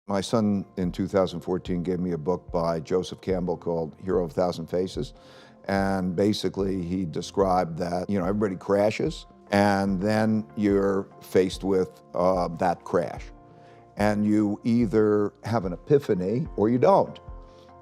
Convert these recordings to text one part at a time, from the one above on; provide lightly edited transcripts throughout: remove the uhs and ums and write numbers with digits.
My son in 2014 gave me a book by Joseph Campbell called Hero of a Thousand Faces. And basically he described that, everybody crashes and then you're faced with that crash. And you either have an epiphany or you don't.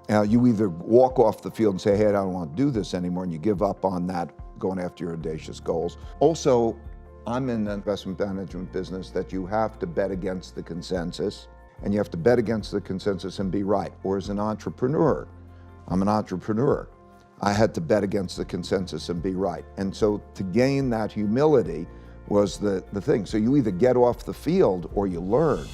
You either walk off the field and say, hey, I don't want to do this anymore, and you give up on that, going after your audacious goals. Also, I'm in the investment management business that you have to bet against the consensus, and you have to bet against the consensus and be right. Or as an entrepreneur, I'm an entrepreneur, I had to bet against the consensus and be right. And so to gain that humility was the thing. So you either get off the field or you learn.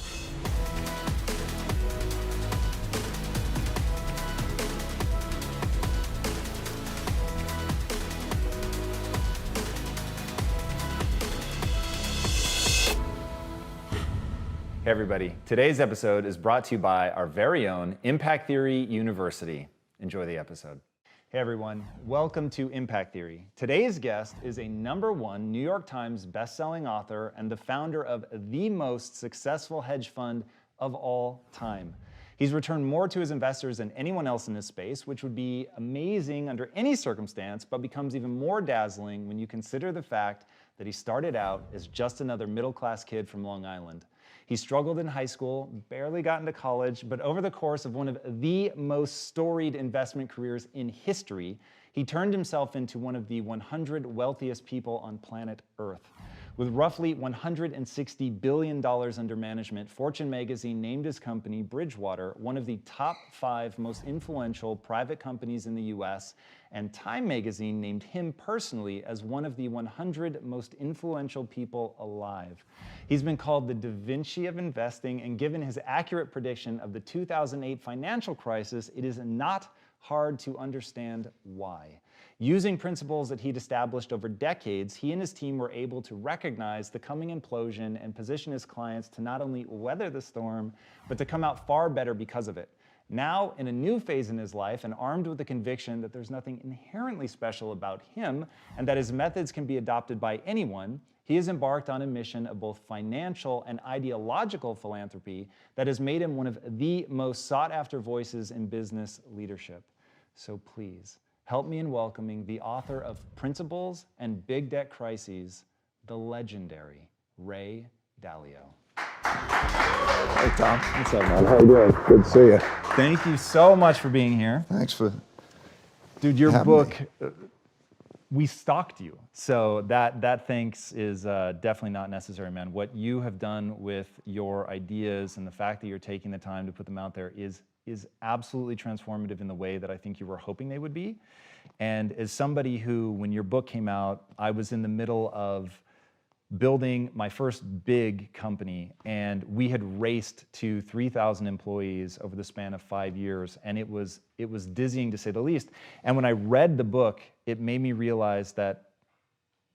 Hey everybody, today's episode is brought to you by our very own Impact Theory University. Enjoy the episode. Hey everyone, welcome to Impact Theory. Today's guest is a #1 New York Times bestselling author and the founder of the most successful hedge fund of all time. He's returned more to his investors than anyone else in this space, which would be amazing under any circumstance, but becomes even more dazzling when you consider the fact that he started out as just another middle-class kid from Long Island. He struggled in high school, barely got into college, but over the course of one of the most storied investment careers in history, he turned himself into one of the 100 wealthiest people on planet Earth. With roughly $160 billion under management, Fortune magazine named his company, Bridgewater, one of the top 5 most influential private companies in the US, and Time magazine named him personally as one of the 100 most influential people alive. He's been called the Da Vinci of investing, and given his accurate prediction of the 2008 financial crisis, it is not hard to understand why. Using principles that he'd established over decades, he and his team were able to recognize the coming implosion and position his clients to not only weather the storm, but to come out far better because of it. Now, in a new phase in his life, and armed with the conviction that there's nothing inherently special about him, and that his methods can be adopted by anyone, he has embarked on a mission of both financial and ideological philanthropy that has made him one of the most sought-after voices in business leadership. So please, help me in welcoming the author of Principles and Big Debt Crises, the legendary Ray Dalio. Hey, Tom. What's up, man? How you doing? Good to see you. Thank you so much for being here. Thanks for Dude, your having book, me. We stalked you. So that thanks is definitely not necessary, man. What you have done with your ideas and the fact that you're taking the time to put them out there is absolutely transformative in the way that I think you were hoping they would be. And as somebody who, when your book came out, I was in the middle of building my first big company, and we had raced to 3,000 employees over the span of 5 years, and it was dizzying to say the least. And when I read the book, it made me realize that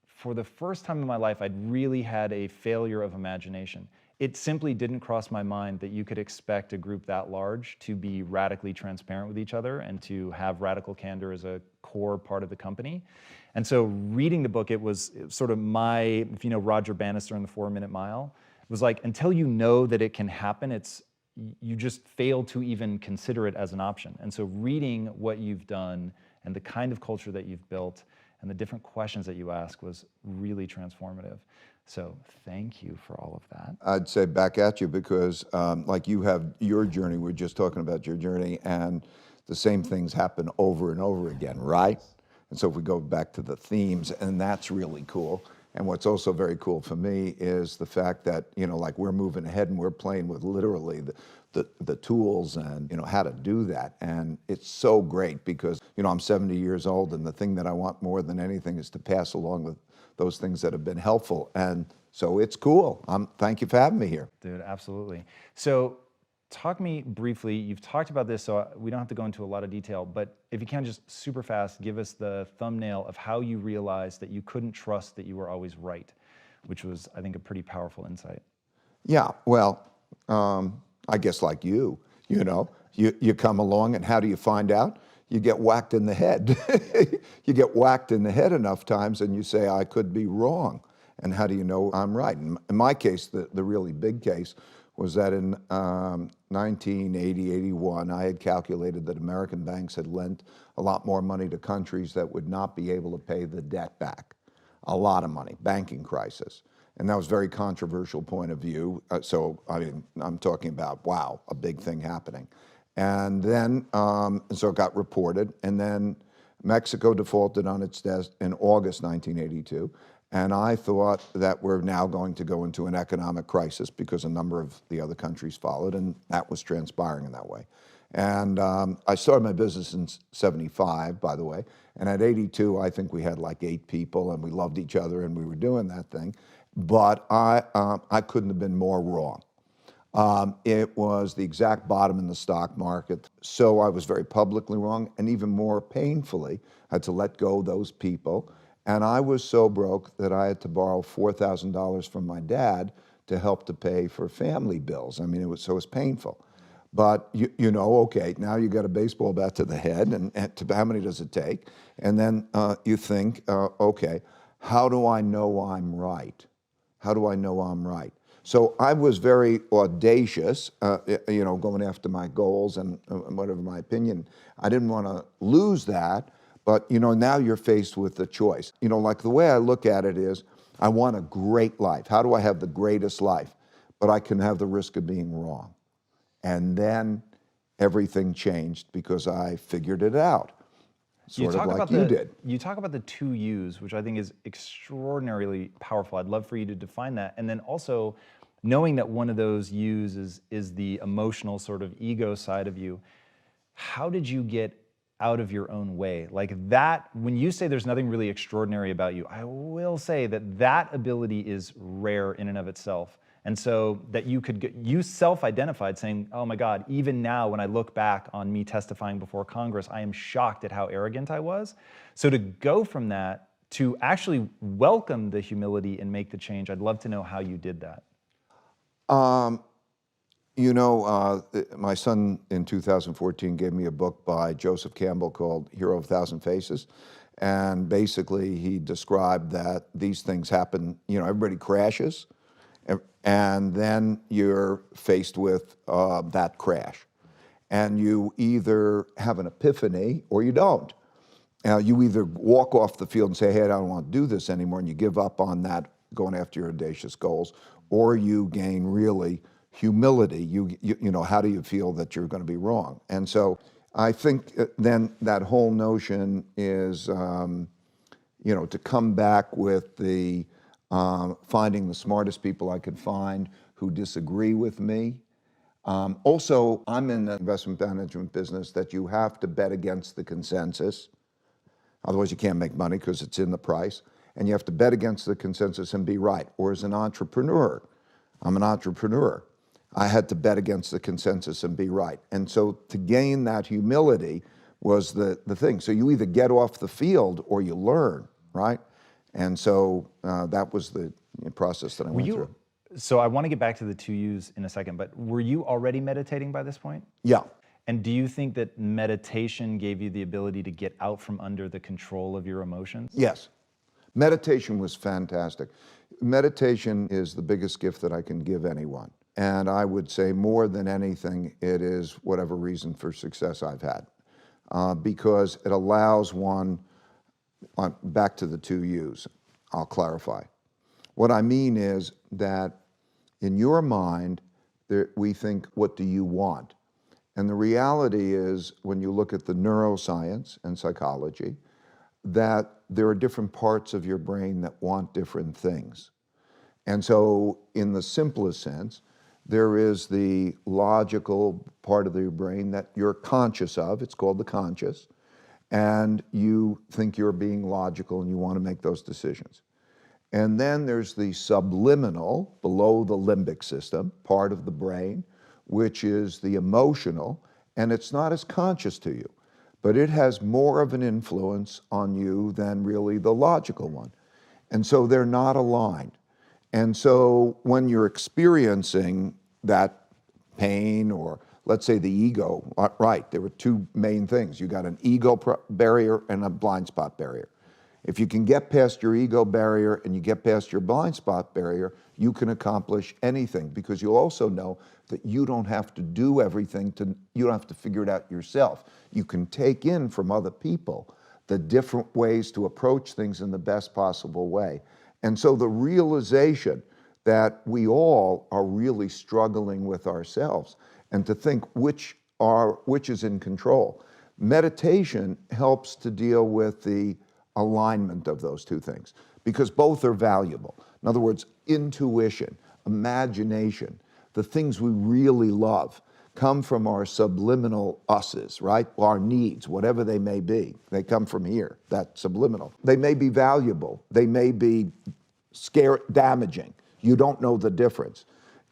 for the first time in my life, I'd really had a failure of imagination. It simply didn't cross my mind that you could expect a group that large to be radically transparent with each other and to have radical candor as a core part of the company. And so reading the book, it was sort of if you know Roger Bannister in the 4-Minute Mile, it was like, until you know that it can happen, you just fail to even consider it as an option. And so reading what you've done and the kind of culture that you've built and the different questions that you ask was really transformative. So thank you for all of that. I'd say back at you because like you have your journey, we're just talking about your journey, and the same things happen over and over again, right? And so if we go back to the themes, and that's really cool. And what's also very cool for me is the fact that, like we're moving ahead and we're playing with literally the tools and, how to do that. And it's so great because, I'm 70 years old, and the thing that I want more than anything is to pass along those things that have been helpful. And so it's cool. Thank you for having me here. Dude, absolutely. So talk me briefly, you've talked about this, so we don't have to go into a lot of detail, but if you can just super fast, give us the thumbnail of how you realized that you couldn't trust that you were always right, which was, I think, a pretty powerful insight. Yeah, well, I guess like you come along, and how do you find out? You get whacked in the head. You get whacked in the head enough times and you say, I could be wrong. And how do you know I'm right? In my case, the really big case was that in 1980, 81, I had calculated that American banks had lent a lot more money to countries that would not be able to pay the debt back. A lot of money, banking crisis. And that was a very controversial point of view. So, I mean, I'm talking about, wow, a big thing happening. And then, so it got reported, and then Mexico defaulted on its debt in August 1982. And I thought that we're now going to go into an economic crisis because a number of the other countries followed, and that was transpiring in that way. And I started my business in 75, by the way, and at 82, I think we had like 8 people, and we loved each other, and we were doing that thing. But I couldn't have been more wrong. It was the exact bottom in the stock market, so I was very publicly wrong, and even more painfully, I had to let go of those people. And I was so broke that I had to borrow $4,000 from my dad to help to pay for family bills. I mean, it was painful. But you know, okay, now you got a baseball bat to the head, and how many does it take? And then you think, okay, how do I know I'm right? How do I know I'm right? So I was very audacious, you know, going after my goals and whatever my opinion. I didn't want to lose that. But, you know, now you're faced with a choice. You know, like the way I look at it is, I want a great life. How do I have the greatest life? But I can have the risk of being wrong. And then everything changed because I figured it out, sort of like you did. You talk about the 2 U's, which I think is extraordinarily powerful. I'd love for you to define that. And then also, knowing that one of those U's is the emotional sort of ego side of you, how did you get out of your own way? Like that, when you say there's nothing really extraordinary about you, I will say that that ability is rare in and of itself. And so that you self-identified saying, oh my God, even now when I look back on me testifying before Congress, I am shocked at how arrogant I was. So to go from that to actually welcome the humility and make the change, I'd love to know how you did that. You know, my son in 2014 gave me a book by Joseph Campbell called Hero of a Thousand Faces. And basically he described that these things happen, you know, everybody crashes, and then you're faced with that crash. And you either have an epiphany or you don't. You either walk off the field and say, hey, I don't want to do this anymore, and you give up on that, going after your audacious goals, or you gain really humility. You know, how do you feel that you're going to be wrong? And so I think then that whole notion is, you know, to come back with the finding the smartest people I could find who disagree with me. Also, I'm in the investment management business that you have to bet against the consensus. Otherwise, you can't make money because it's in the price. And you have to bet against the consensus and be right. Or as an entrepreneur, I'm an entrepreneur. I had to bet against the consensus and be right. And so to gain that humility was the thing. So you either get off the field or you learn, right? And so that was the process that I went through. So I want to get back to the 2 U's in a second, but were you already meditating by this point? Yeah. And do you think that meditation gave you the ability to get out from under the control of your emotions? Yes. Meditation was fantastic. Meditation is the biggest gift that I can give anyone. And I would say more than anything, it is whatever reason for success I've had. Because it allows one, back to the 2 U's, I'll clarify. What I mean is that in your mind, we think, what do you want? And the reality is, when you look at the neuroscience and psychology, that there are different parts of your brain that want different things. And so in the simplest sense, there is the logical part of your brain that you're conscious of. It's called the conscious. And you think you're being logical and you want to make those decisions. And then there's the subliminal, below the limbic system, part of the brain, which is the emotional, and it's not as conscious to you, but it has more of an influence on you than really the logical one. And so they're not aligned. And so when you're experiencing that pain, or let's say the ego, right, there were 2 main things. You got an ego barrier and a blind spot barrier. If you can get past your ego barrier and you get past your blind spot barrier, you can accomplish anything, because you'll also know that you don't have to do everything, you don't have to figure it out yourself. You can take in from other people the different ways to approach things in the best possible way. And so the realization that we all are really struggling with ourselves, and to think which is in control. Meditation helps to deal with the alignment of those two things, because both are valuable. In other words, intuition, imagination, the things we really love come from our subliminal us's, right? Our needs, whatever they may be. They come from here, that subliminal. They may be valuable. They may be damaging. You don't know the difference.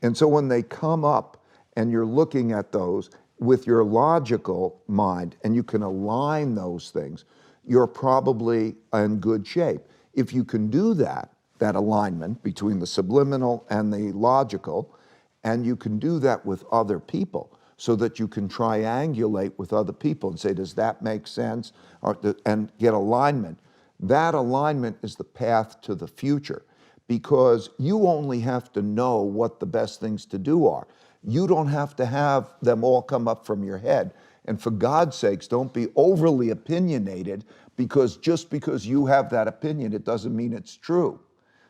And so when they come up and you're looking at those with your logical mind and you can align those things, you're probably in good shape. If you can do that alignment between the subliminal and the logical, and you can do that with other people, so that you can triangulate with other people and say, does that make sense? And get alignment. That alignment is the path to the future, because you only have to know what the best things to do are. You don't have to have them all come up from your head. And for God's sakes, don't be overly opinionated, because just because you have that opinion, it doesn't mean it's true.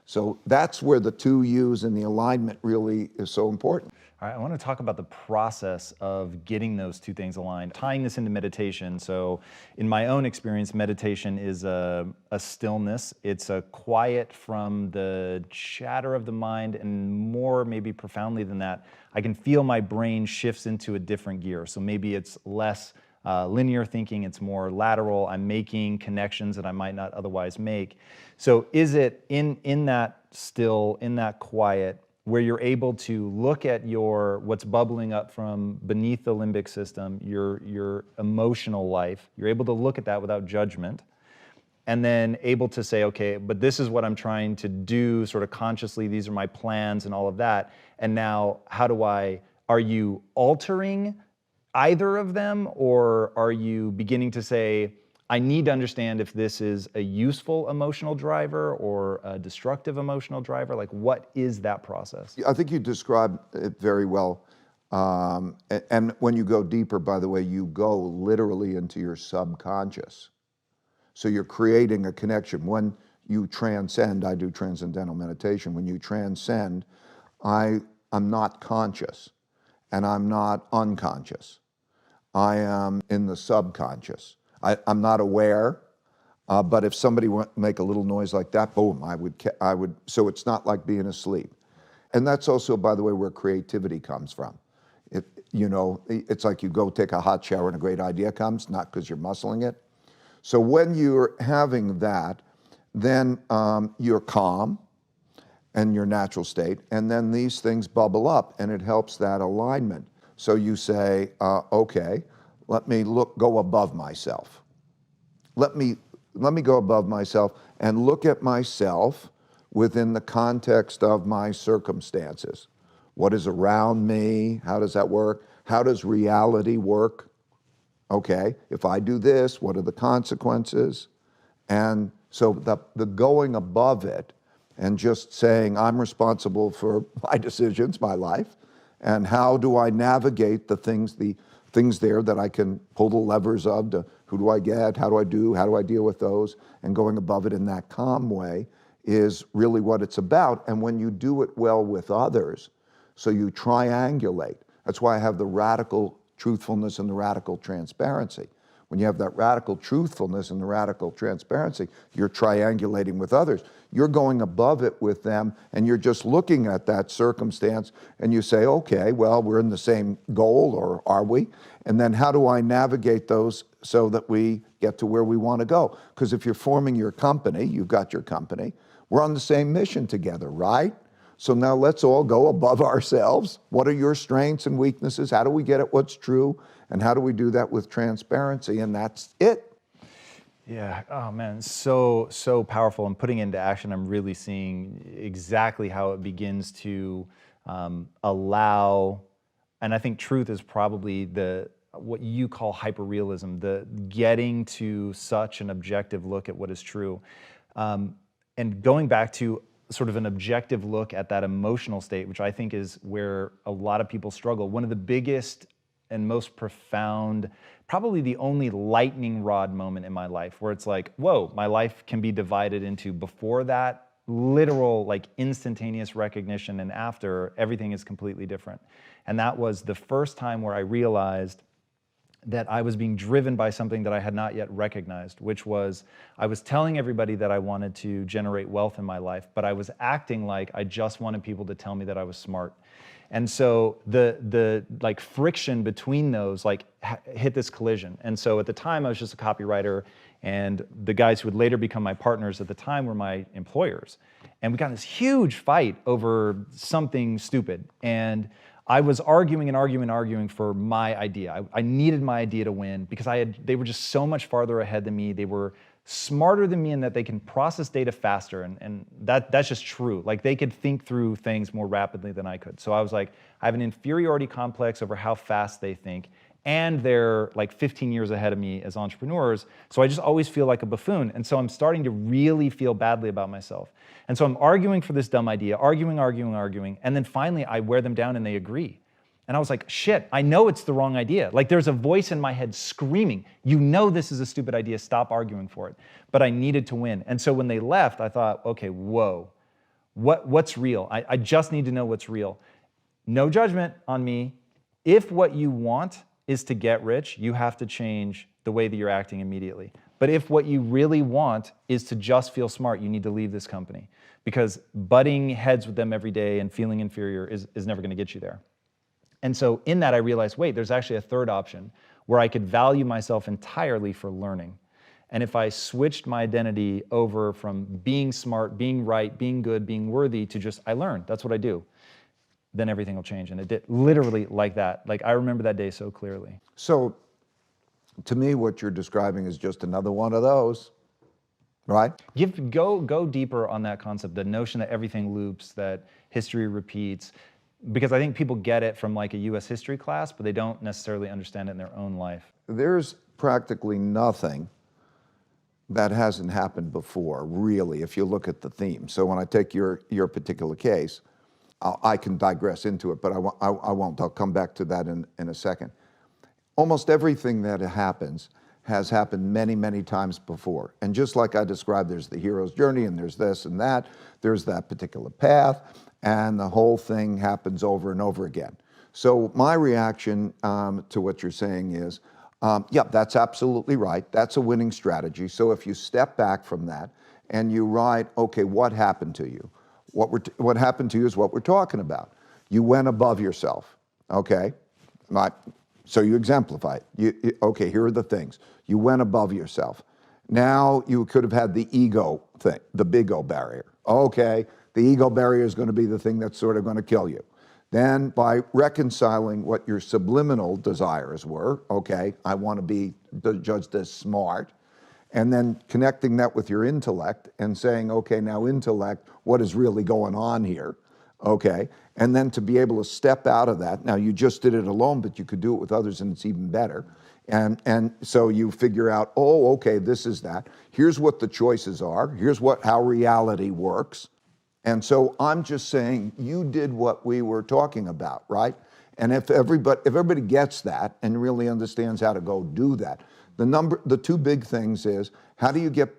So that's where the two U's and the alignment really is so important. All right, I want to talk about the process of getting those two things aligned, tying this into meditation. So in my own experience, meditation is a stillness. It's a quiet from the chatter of the mind, and more maybe profoundly than that, I can feel my brain shifts into a different gear. So maybe it's less linear thinking, it's more lateral. I'm making connections that I might not otherwise make. So is it in that still, in that quiet, where you're able to look at what's bubbling up from beneath the limbic system, your emotional life, you're able to look at that without judgment, and then able to say, okay, but this is what I'm trying to do sort of consciously, these are my plans and all of that, and now are you altering either of them, or are you beginning to say, I need to understand if this is a useful emotional driver or a destructive emotional driver? Like, what is that process? I think you described it very well. And when you go deeper, by the way, you go literally into your subconscious. So you're creating a connection. When you transcend, I do transcendental meditation. When you transcend, I'm not conscious and I'm not unconscious. I am in the subconscious. I'm not aware, but if somebody would make a little noise like that, boom, I would, so it's not like being asleep. And that's also, by the way, where creativity comes from. It's like you go take a hot shower and a great idea comes, not because you're muscling it. So when you're having that, then you're calm and your natural state, and then these things bubble up and it helps that alignment. So you say, okay, let me go above myself. Let me go above myself and look at myself within the context of my circumstances. What is around me? How does that work? How does reality work? Okay, if I do this, what are the consequences? And so the going above it and just saying, I'm responsible for my decisions, my life, and how do I navigate the things there that I can pull the levers of, who do I get, how do I deal with those, and going above it in that calm way is really what it's about. And when you do it well with others, so you triangulate. That's why I have the radical truthfulness and the radical transparency. When you have that radical truthfulness and the radical transparency, you're triangulating with others. You're going above it with them, and you're just looking at that circumstance, and you say, okay, well, we're in the same goal, or are we? And then how do I navigate those so that we get to where we want to go? Because if you're forming your company, you've got your company, we're on the same mission together, right? So now let's all go above ourselves. What are your strengths and weaknesses? How do we get at what's true? And how do we do that with transparency? And that's it. Yeah, oh man, so powerful. And putting into action, I'm really seeing exactly how it begins to allow, and I think truth is probably what you call hyperrealism, the getting to such an objective look at what is true. And going back to sort of an objective look at that emotional state, which I think is where a lot of people struggle. One of the biggest and most profound, probably the only lightning rod moment in my life where it's like, whoa, my life can be divided into before that literal, like instantaneous recognition, and after, everything is completely different. And that was the first time where I realized that I was being driven by something that I had not yet recognized, which was I was telling everybody that I wanted to generate wealth in my life, but I was acting like I just wanted people to tell me that I was smart. And so the like friction between those like hit this collision. And so at the time I was just a copywriter, and the guys who would later become my partners at the time were my employers. And we got in this huge fight over something stupid. And I was arguing and arguing and arguing for my idea. I needed my idea to win because they were just so much farther ahead than me. They were smarter than me in that they can process data faster, and that's just true. Like, they could think through things more rapidly than I could. So I was like, I have an inferiority complex over how fast they think, and they're like 15 years ahead of me as entrepreneurs, so I just always feel like a buffoon. And so I'm starting to really feel badly about myself. And so I'm arguing for this dumb idea, arguing, and then finally I wear them down and they agree. And I was like, shit, I know it's the wrong idea. Like, there's a voice in my head screaming, you know this is a stupid idea, stop arguing for it. But I needed to win. And so when they left, I thought, okay, whoa, what's real? I just need to know what's real. No judgment on me. If what you want is to get rich, you have to change the way that you're acting immediately. But if what you really want is to just feel smart, you need to leave this company, because butting heads with them every day and feeling inferior is never going to get you there. And so in that, I realized, wait, there's actually a third option where I could value myself entirely for learning. And if I switched my identity over from being smart, being right, being good, being worthy to just, I learn, that's what I do, then everything will change. And it did literally like that. Like, I remember that day so clearly. So to me, what you're describing is just another one of those, right? Go deeper on that concept, the notion that everything loops, that history repeats, because I think people get it from like a US history class, but they don't necessarily understand it in their own life. There's practically nothing that hasn't happened before, really, if you look at the theme. So when I take your particular case, I can digress into it, but I won't. I'll come back to that in a second. Almost everything that happens has happened many, many times before. And just like I described, there's the hero's journey, and there's this and that, there's that particular path, and the whole thing happens over and over again. So my reaction to what you're saying is, yeah, that's absolutely right. That's a winning strategy. So if you step back from that and you write, okay, what happened to you? What happened to you is what we're talking about. You went above yourself, okay? So you exemplify it. Okay, here are the things. You went above yourself. Now you could have had the ego thing, the big O barrier. Okay, the ego barrier is going to be the thing that's sort of going to kill you. Then by reconciling what your subliminal desires were, okay, I want to be judged as smart, and then connecting that with your intellect and saying, okay, now intellect, what is really going on here? Okay, and then to be able to step out of that. Now you just did it alone, but you could do it with others and it's even better. And so you figure out, oh, okay, this is that. Here's what the choices are. Here's how reality works. And so I'm just saying, you did what we were talking about, right? And if everybody gets that and really understands how to go do that, the two big things is, how do you get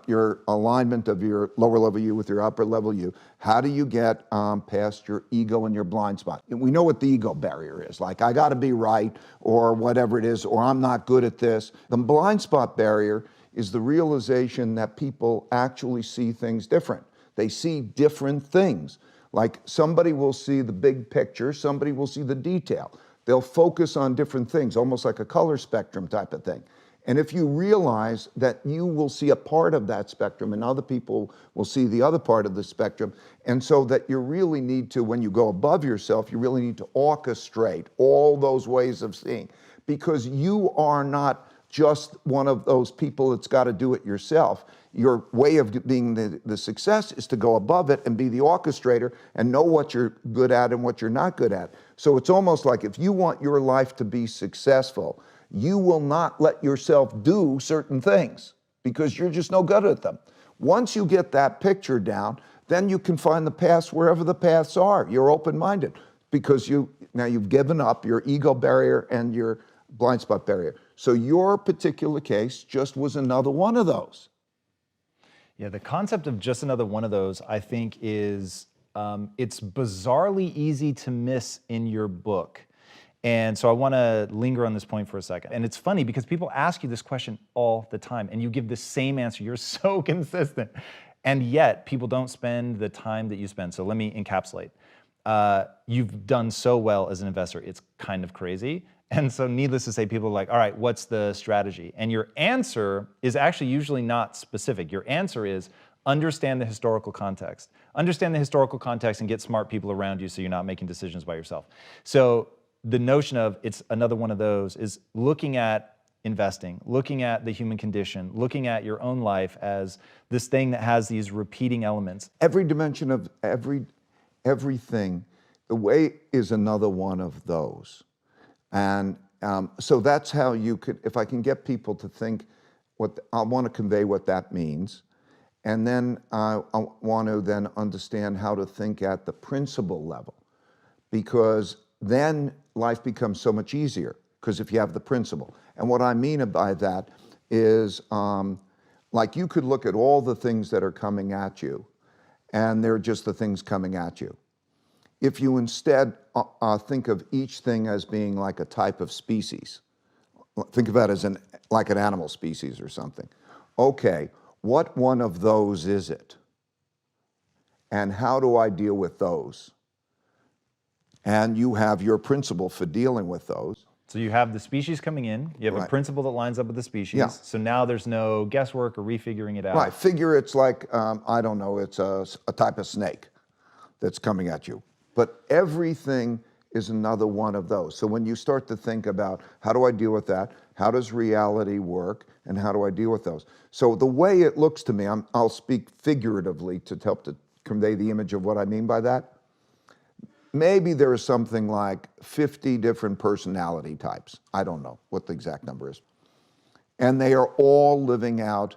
your alignment of your lower level you with your upper level you? How do you get past your ego and your blind spot? And we know what the ego barrier is, like I gotta be right, or whatever it is, or I'm not good at this. The blind spot barrier is the realization that people actually see things different. They see different things. Like somebody will see the big picture, somebody will see the detail. They'll focus on different things, almost like a color spectrum type of thing. And if you realize that you will see a part of that spectrum and other people will see the other part of the spectrum, and so that you really need to, when you go above yourself, you really need to orchestrate all those ways of seeing, because you are not just one of those people that's got to do it yourself. Your way of being the success is to go above it and be the orchestrator and know what you're good at and what you're not good at. So it's almost like if you want your life to be successful, you will not let yourself do certain things because you're just no good at them. Once you get that picture down, then you can find the paths wherever the paths are. You're open-minded because now you've given up your ego barrier and your blind spot barrier. So your particular case just was another one of those. Yeah, the concept of just another one of those, I think, is it's bizarrely easy to miss in your book. And so I want to linger on this point for a second. And it's funny because people ask you this question all the time, and you give the same answer. You're so consistent. And yet, people don't spend the time that you spend. So let me encapsulate. You've done so well as an investor, it's kind of crazy. And so needless to say, people are like, all right, what's the strategy? And your answer is actually usually not specific. Your answer is understand the historical context. Understand the historical context and get smart people around you so you're not making decisions by yourself. So the notion of it's another one of those is looking at investing, looking at the human condition, looking at your own life as this thing that has these repeating elements. Every dimension of everything, the way is another one of those. And so that's how you could, if I can get people to think I want to convey what that means. And then I want to then understand how to think at the principle level, because then life becomes so much easier, because if you have the principle. And what I mean by that is, like you could look at all the things that are coming at you, and they're just the things coming at you. If you instead think of each thing as being like a type of species, think of that as like an animal species or something. Okay, what one of those is it? And how do I deal with those? And you have your principle for dealing with those. So you have the species coming in, you have a principle that lines up with the species. Yeah. So now there's no guesswork or refiguring it out. Right, figure it's like, I don't know, it's a type of snake that's coming at you. But everything is another one of those. So when you start to think about how do I deal with that, how does reality work, and how do I deal with those? So the way it looks to me, I'll speak figuratively to help to convey the image of what I mean by that. Maybe there is something like 50 different personality types. I don't know what the exact number is. And they are all living out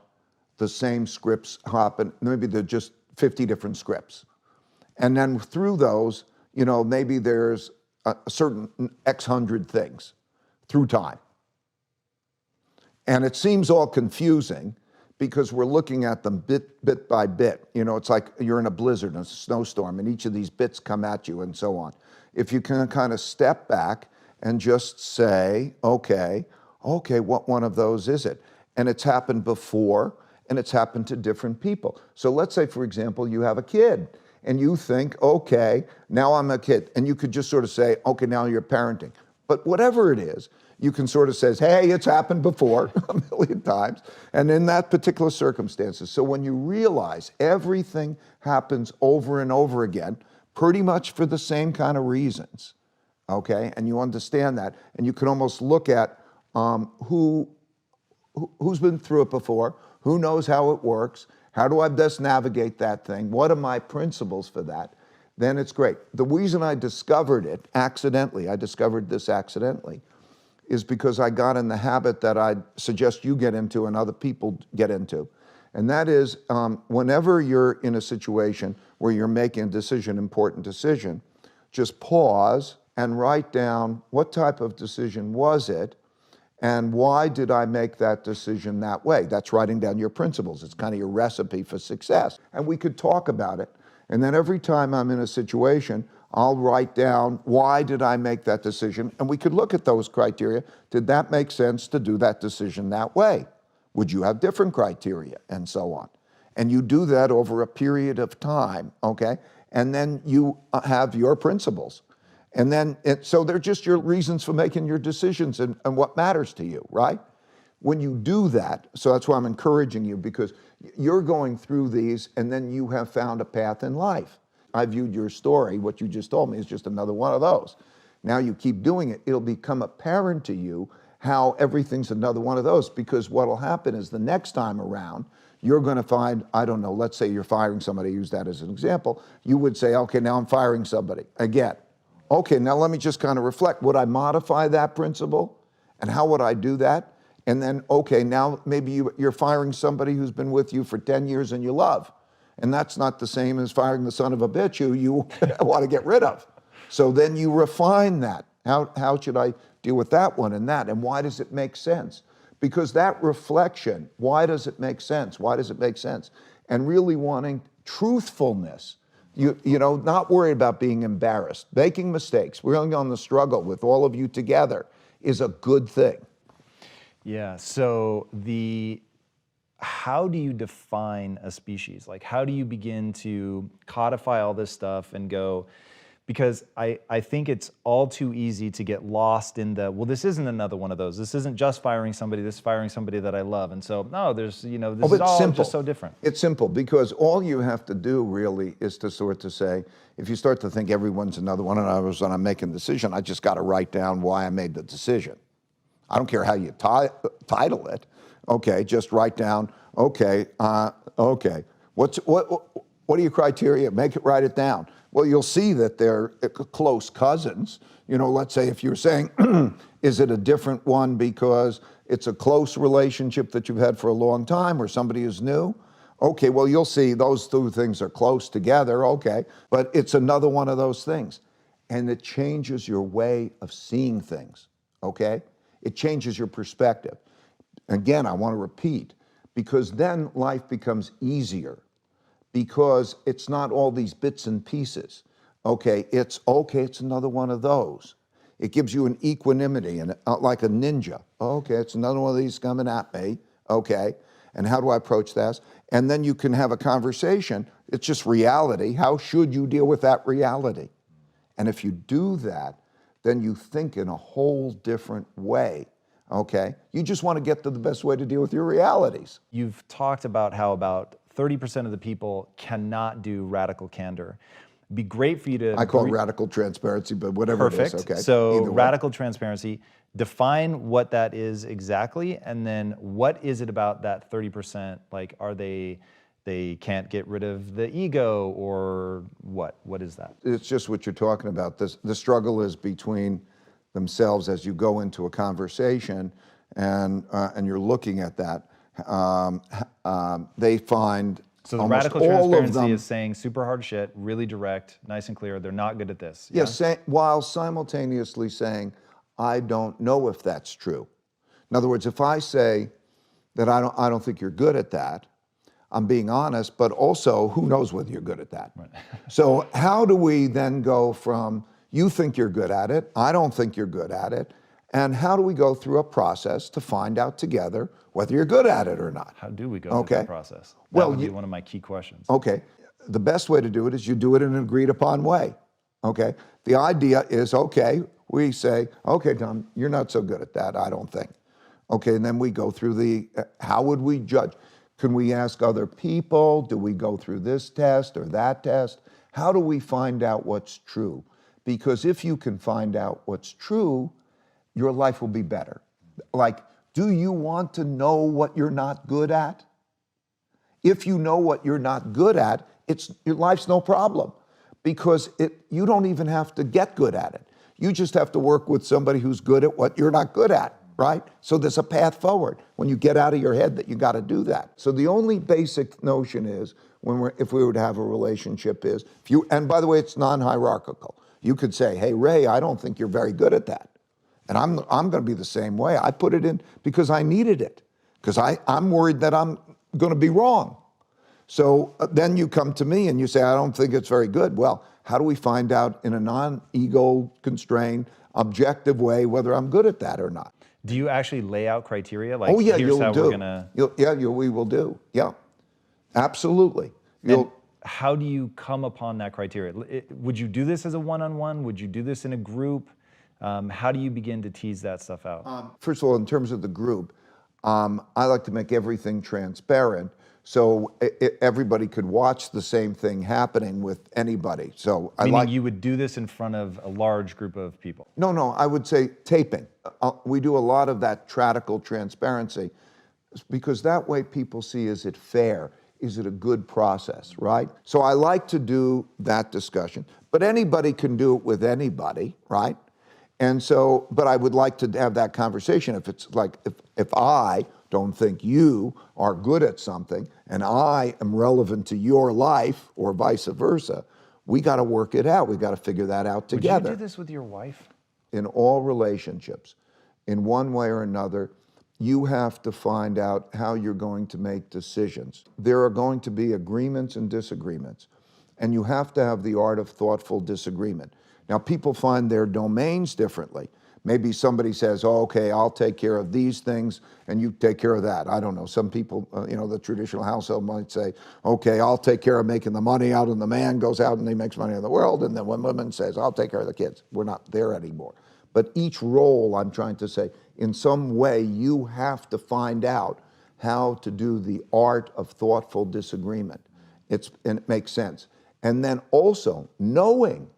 the same scripts happen. Maybe they're just 50 different scripts. And then through those, maybe there's a certain X hundred things through time. And it seems all confusing because we're looking at them bit by bit. It's like you're in a blizzard, a snowstorm, and each of these bits come at you and so on. If you can kind of step back and just say, okay, what one of those is it? And it's happened before, and it's happened to different people. So let's say, for example, you have a kid, and you think, okay, now I'm a kid. And you could just sort of say, okay, now you're parenting. But whatever it is, you can sort of say, hey, it's happened before a million times, and in that particular circumstances. So when you realize everything happens over and over again, pretty much for the same kind of reasons, okay? And you understand that, and you can almost look at who's been through it before, who knows how it works, how do I best navigate that thing, what are my principles for that, then it's great. The reason I discovered it accidentally, is because I got in the habit that I suggest you get into and other people get into. And that is, whenever you're in a situation where you're making a decision, important decision, just pause and write down what type of decision was it, and why did I make that decision that way? That's writing down your principles. It's kind of your recipe for success. And we could talk about it. And then every time I'm in a situation, I'll write down, why did I make that decision? And we could look at those criteria. Did that make sense to do that decision that way? Would you have different criteria? And so on. And you do that over a period of time, okay? And then you have your principles. And then, so they're just your reasons for making your decisions and what matters to you, right? When you do that, so that's why I'm encouraging you, because you're going through these and then you have found a path in life. I viewed your story, what you just told me, is just another one of those. Now you keep doing it, it'll become apparent to you how everything's another one of those, because what'll happen is the next time around, you're gonna find, I don't know, let's say you're firing somebody, use that as an example, you would say, okay, now I'm firing somebody again. Okay, now let me just kind of reflect. Would I modify that principle? And how would I do that? And then, okay, now maybe you're firing somebody who's been with you for 10 years and you love. And that's not the same as firing the son of a bitch who you want to get rid of. So then you refine that. How should I deal with that one and that? And why does it make sense? Because that reflection, why does it make sense? Why does it make sense? And really wanting truthfulness. You know, not worried about being embarrassed. Making mistakes, really on the struggle with all of you together is a good thing. Yeah, so how do you define a species? Like, how do you begin to codify all this stuff and go, because I think it's all too easy to get lost in the, well, this isn't another one of those. This isn't just firing somebody, this is firing somebody that I love. And so, no, there's, you know, this is all simple. just so different. It's simple because all you have to do really is to sort of say, if you start to think everyone's another one, and when I'm making a decision, I just got to write down why I made the decision. I don't care how you title it. Okay, just write down, okay, what are your criteria? Write it down. Well, you'll see that they're close cousins. You know, let's say if you're saying, is it a different one because it's a close relationship that you've had for a long time or somebody who's new? Okay, well, you'll see those two things are close together, okay, but it's another one of those things. And it changes your way of seeing things, okay? It changes your perspective. Again, I want to repeat, because then life becomes easier. Because it's not all these bits and pieces. Okay, it's another one of those. It gives you an equanimity and like a ninja. Okay, it's another one of these coming at me. Okay, and how do I approach this? And then you can have a conversation. It's just reality. How should you deal with that reality? And if you do that, then you think in a whole different way. Okay, you just want to get to the best way to deal with your realities. You've talked about how about 30% of the people cannot do radical candor. It'd be great for you to... I call it radical transparency, but whatever Perfect. it is, okay. So radical transparency, define what that is exactly, and then what is it about that 30%? Like, are they can't get rid of the ego, or what? What is that? It's just what you're talking about. The struggle is between themselves as you go into a conversation and you're looking at that. They find so the almost radical all transparency of them, is saying super hard shit, really direct, nice and clear. They're not good at this. Yes, while simultaneously saying, I don't know if that's true. In other words, if I say that I don't think you're good at that, I'm being honest, but also who knows whether you're good at that. Right. So how do we then go from you think you're good at it, I don't think you're good at it, and how do we go through a process to find out together whether you're good at it or not? How do we go through that process? That would be one of my key questions. Okay. The best way to do it is you do it in an agreed upon way. Okay. The idea is, okay, we say, okay, Tom, you're not so good at that, I don't think. Okay, and then we go through how would we judge? Can we ask other people? Do we go through this test or that test? How do we find out what's true? Because if you can find out what's true, your life will be better. Like, do you want to know what you're not good at? If you know what you're not good at, your life's no problem, because you don't even have to get good at it. You just have to work with somebody who's good at what you're not good at, right? So there's a path forward when you get out of your head that you got to do that. So the only basic notion is, if we were to have a relationship is, and by the way, it's non-hierarchical. You could say, hey, Ray, I don't think you're very good at that. And I'm going to be the same way. I put it in because I needed it, because I'm worried that I'm going to be wrong. So then you come to me and you say, I don't think it's very good. Well, how do we find out in a non-ego constrained, objective way whether I'm good at that or not? Do you actually lay out criteria? Like, oh yeah, here's you'll how do. We're gonna... we will do. Yeah, absolutely. How do you come upon that criteria? Would you do this as a one-on-one? Would you do this in a group? How do you begin to tease that stuff out? First of all, in terms of the group, I like to make everything transparent so everybody could watch the same thing happening with anybody. So Meaning you would do this in front of a large group of people? No, I would say taping. We do a lot of that radical transparency because that way people see, is it fair? Is it a good process, right? So I like to do that discussion, but anybody can do it with anybody, right? And so, but I would like to have that conversation. If it's like, if I don't think you are good at something and I am relevant to your life or vice versa, we got to work it out. We got to figure that out together. Would you do this with your wife? In all relationships, in one way or another, you have to find out how you're going to make decisions. There are going to be agreements and disagreements, and you have to have the art of thoughtful disagreement. Now, people find their domains differently. Maybe somebody says, oh, okay, I'll take care of these things and you take care of that. I don't know. Some people, the traditional household might say, okay, I'll take care of making the money out, and the man goes out and he makes money in the world. And then one woman says, I'll take care of the kids. We're not there anymore. But each role, I'm trying to say, in some way, you have to find out how to do the art of thoughtful disagreement. And it makes sense. And then also knowing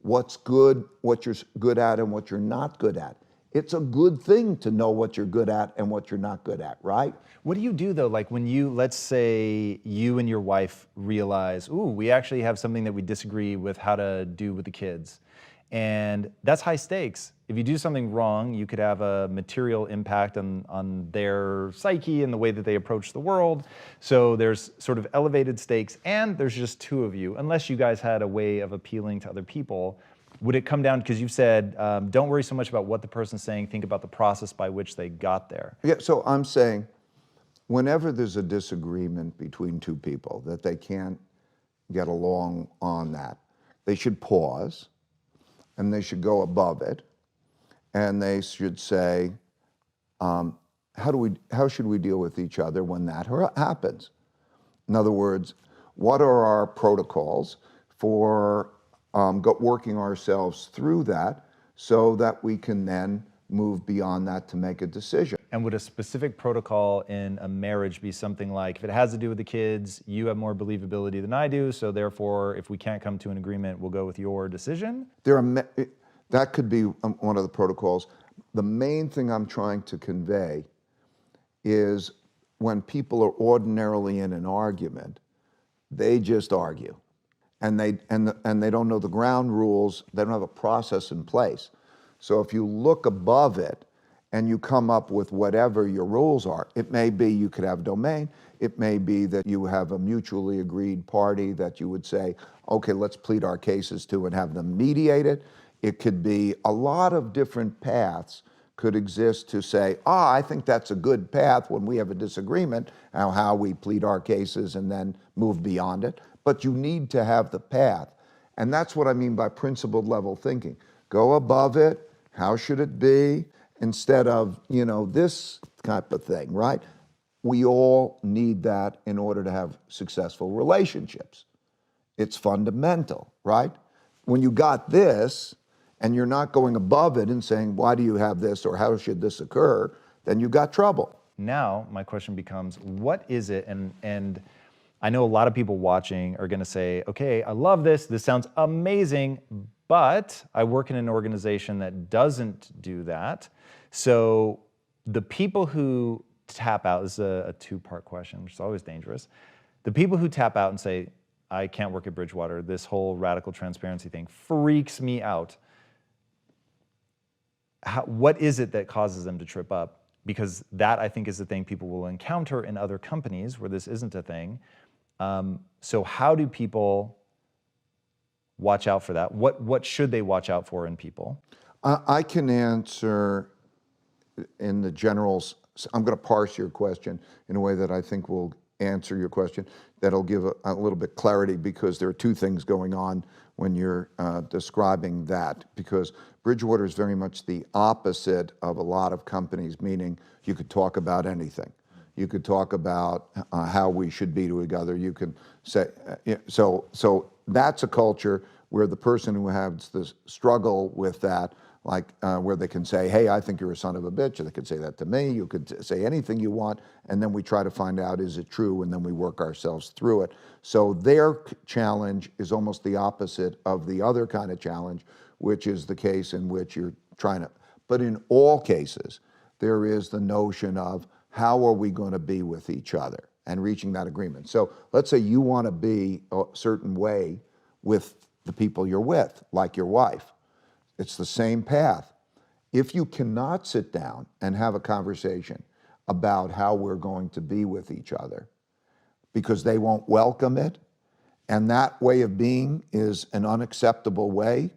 what's good, what you're good at, and what you're not good at. It's a good thing to know what you're good at and what you're not good at, right? What do you do though? Like when you, let's say you and your wife realize, ooh, we actually have something that we disagree with how to do with the kids. And that's high stakes. If you do something wrong, you could have a material impact on their psyche and the way that they approach the world. So there's sort of elevated stakes, and there's just two of you. Unless you guys had a way of appealing to other people, would it come down, because you've said, don't worry so much about what the person's saying, think about the process by which they got there. Yeah, so I'm saying, whenever there's a disagreement between two people that they can't get along on that, they should pause, and they should go above it, and they should say, how should we deal with each other when that happens? In other words, what are our protocols for working ourselves through that so that we can then move beyond that to make a decision? And would a specific protocol in a marriage be something like, if it has to do with the kids, you have more believability than I do, so therefore, if we can't come to an agreement, we'll go with your decision? That could be one of the protocols. The main thing I'm trying to convey is when people are ordinarily in an argument, they just argue. And they don't know the ground rules, they don't have a process in place. So if you look above it and you come up with whatever your rules are, it may be you could have domain, it may be that you have a mutually agreed party that you would say, okay, let's plead our cases to and have them mediate it. It could be a lot of different paths could exist to say, I think that's a good path when we have a disagreement, how we plead our cases and then move beyond it. But you need to have the path. And that's what I mean by principled level thinking. Go above it, how should it be, instead of, this type of thing, right? We all need that in order to have successful relationships. It's fundamental, right? When you got this, and you're not going above it and saying, why do you have this, or how should this occur, then you got trouble. Now, my question becomes, what is it, and I know a lot of people watching are gonna say, okay, I love this sounds amazing, but I work in an organization that doesn't do that. So the people who tap out, this is a two-part question, which is always dangerous. The people who tap out and say, I can't work at Bridgewater, this whole radical transparency thing freaks me out. What is it that causes them to trip up? Because that, I think, is the thing people will encounter in other companies where this isn't a thing. So how do people watch out for that? What should they watch out for in people? I can answer in the generals. I'm going to parse your question in a way that I think will answer your question, that'll give a little bit clarity, because there are two things going on when you're describing that, because Bridgewater is very much the opposite of a lot of companies, meaning you could talk about anything. You could talk about how we should be together. You can say, so that's a culture where the person who has the struggle with that, like where they can say, hey, I think you're a son of a bitch, and they could say that to me. You could say anything you want, and then we try to find out, is it true, and then we work ourselves through it. So their challenge is almost the opposite of the other kind of challenge, which is the case in which you're trying to, but in all cases, there is the notion of how are we going to be with each other and reaching that agreement. So let's say you want to be a certain way with the people you're with, like your wife. It's the same path. if you cannot sit down and have a conversation about how we're going to be with each other because they won't welcome it, and that way of being is an unacceptable way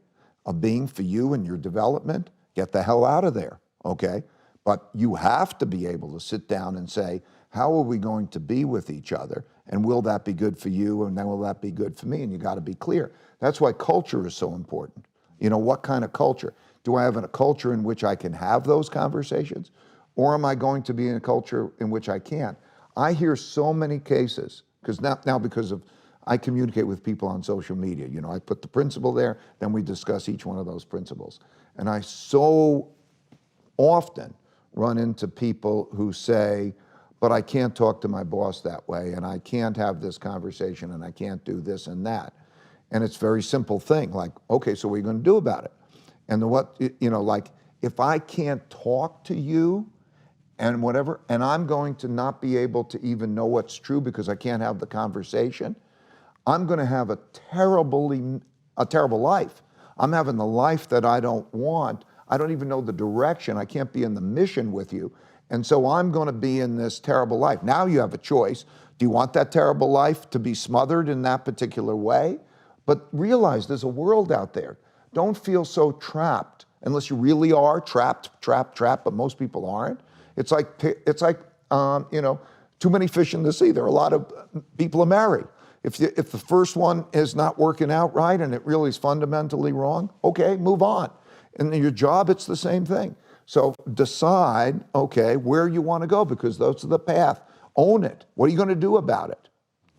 of being for you and your development, get the hell out of there, okay? But you have to be able to sit down and say, how are we going to be with each other? And will that be good for you? And then will that be good for me? And you got to be clear. That's why culture is so important. You know, what kind of culture? Do I have a culture in which I can have those conversations? Or am I going to be in a culture in which I can't? I hear so many cases, because now because of, I communicate with people on social media. You know, I put the principle there, then we discuss each one of those principles. And I so often run into people who say, but I can't talk to my boss that way, and I can't have this conversation, and I can't do this and that. And it's a very simple thing, like, okay, so what are you going to do about it? And like, if I can't talk to you and whatever, and I'm going to not be able to even know what's true because I can't have the conversation, I'm going to have a terrible life. I'm having the life that I don't want. I don't even know the direction. I can't be in the mission with you. And so I'm going to be in this terrible life. Now you have a choice. Do you want that terrible life to be smothered in that particular way? But realize there's a world out there. Don't feel so trapped, unless you really are trapped, but most people aren't. It's like too many fish in the sea. There are a lot of people who marry. If the first one is not working out right and it really is fundamentally wrong, okay, move on. And in your job, it's the same thing. So decide, okay, where you want to go, because those are the path. Own it. What are you going to do about it?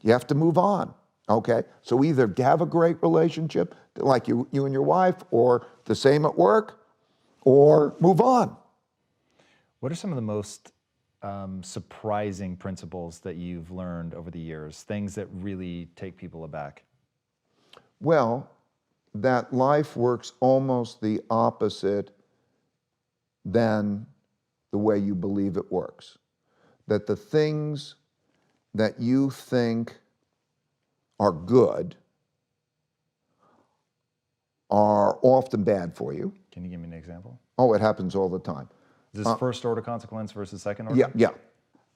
You have to move on, okay? So either have a great relationship, like you and your wife, or the same at work, or move on. What are some of the most surprising principles that you've learned over the years, things that really take people aback? Well, that life works almost the opposite than the way you believe it works. That the things that you think are good are often bad for you. Can you give me an example? Oh, it happens all the time. Is this first order consequence versus second order? Yeah.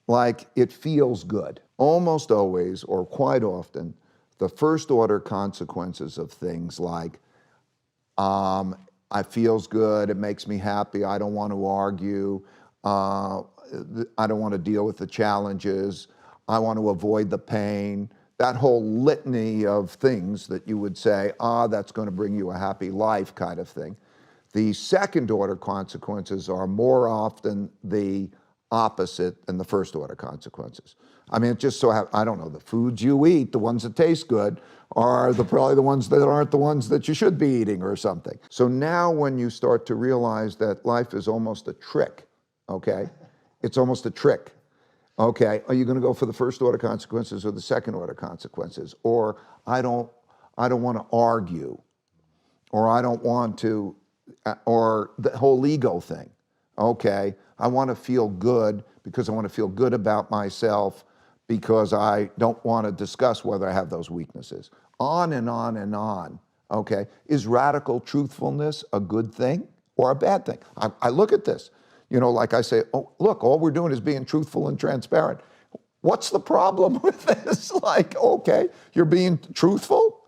Like, it feels good. Almost always, or quite often, the first order consequences of things like, it feels good, it makes me happy, I don't want to argue, I don't want to deal with the challenges, I want to avoid the pain. That whole litany of things that you would say, that's going to bring you a happy life kind of thing. The second order consequences are more often the opposite than the first order consequences. I mean, it just so happens, I don't know, the foods you eat, the ones that taste good, are probably the ones that aren't the ones that you should be eating or something. So now when you start to realize that life is almost a trick, okay? It's almost a trick, okay? Are you going to go for the first order consequences or the second order consequences? Or I don't want to argue, or I don't want to, or the whole ego thing, okay? I want to feel good because I want to feel good about myself because I don't want to discuss whether I have those weaknesses. On and on and on, okay? Is radical truthfulness a good thing or a bad thing? I look at this, like I say, oh, look, all we're doing is being truthful and transparent. What's the problem with this? Like, okay, you're being truthful?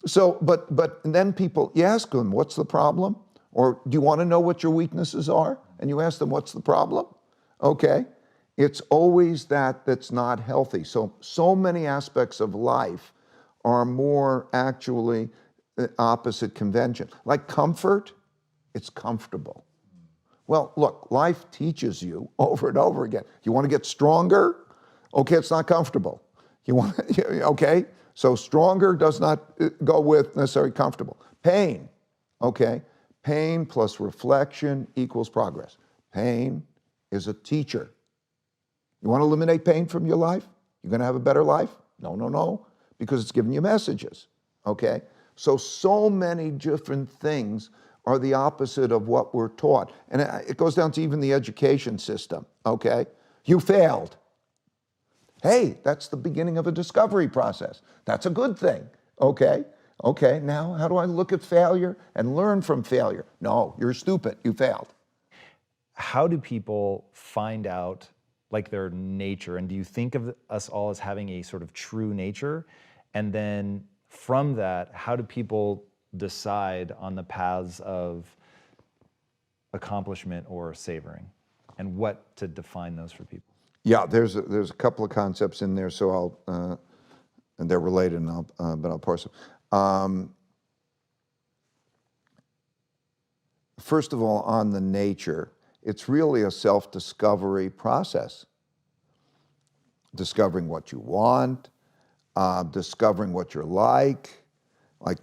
So, but then you ask them, what's the problem? Or do you want to know what your weaknesses are? And you ask them, what's the problem? Okay. It's always that's not healthy. So many aspects of life are more actually the opposite convention. Like comfort, it's comfortable. Well, look, life teaches you over and over again. You want to get stronger? Okay, it's not comfortable. Okay? So stronger does not go with necessarily comfortable. Pain, okay? Pain plus reflection equals progress. Pain is a teacher. You want to eliminate pain from your life? You're going to have a better life? No, because it's giving you messages, okay? So many different things are the opposite of what we're taught. And it goes down to even the education system, okay? You failed. Hey, that's the beginning of a discovery process. That's a good thing, okay? Okay, now how do I look at failure and learn from failure? No, you're stupid, you failed, how do people find out like their nature? And do you think of us all as having a sort of true nature? And then from that, how do people decide on the paths of accomplishment or savoring, and what to define those for people? Yeah, there's a couple of concepts in there, so and they're related, and but I'll parse them. First of all, on the nature, it's really a self-discovery process. Discovering what you want, discovering what you're like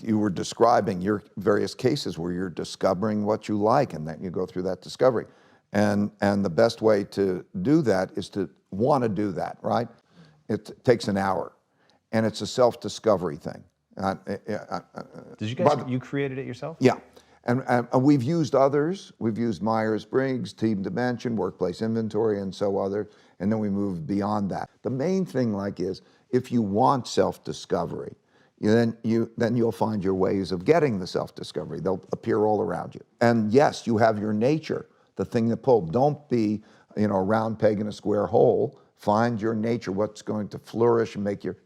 you were describing your various cases where you're discovering what you like, and then you go through that discovery. And the best way to do that is to want to do that, right? It takes an hour, and it's a self-discovery thing. Did you guys, you created it yourself? Yeah, and we've used others. We've used Myers-Briggs, Team Dimension, Workplace Inventory, and so other, and then we moved beyond that. The main thing is, if you want self-discovery, then you'll find your ways of getting the self-discovery. They'll appear all around you. And yes, you have your nature, the thing that pulled. Don't be, a round peg in a square hole. Find your nature, what's going to flourish and make your,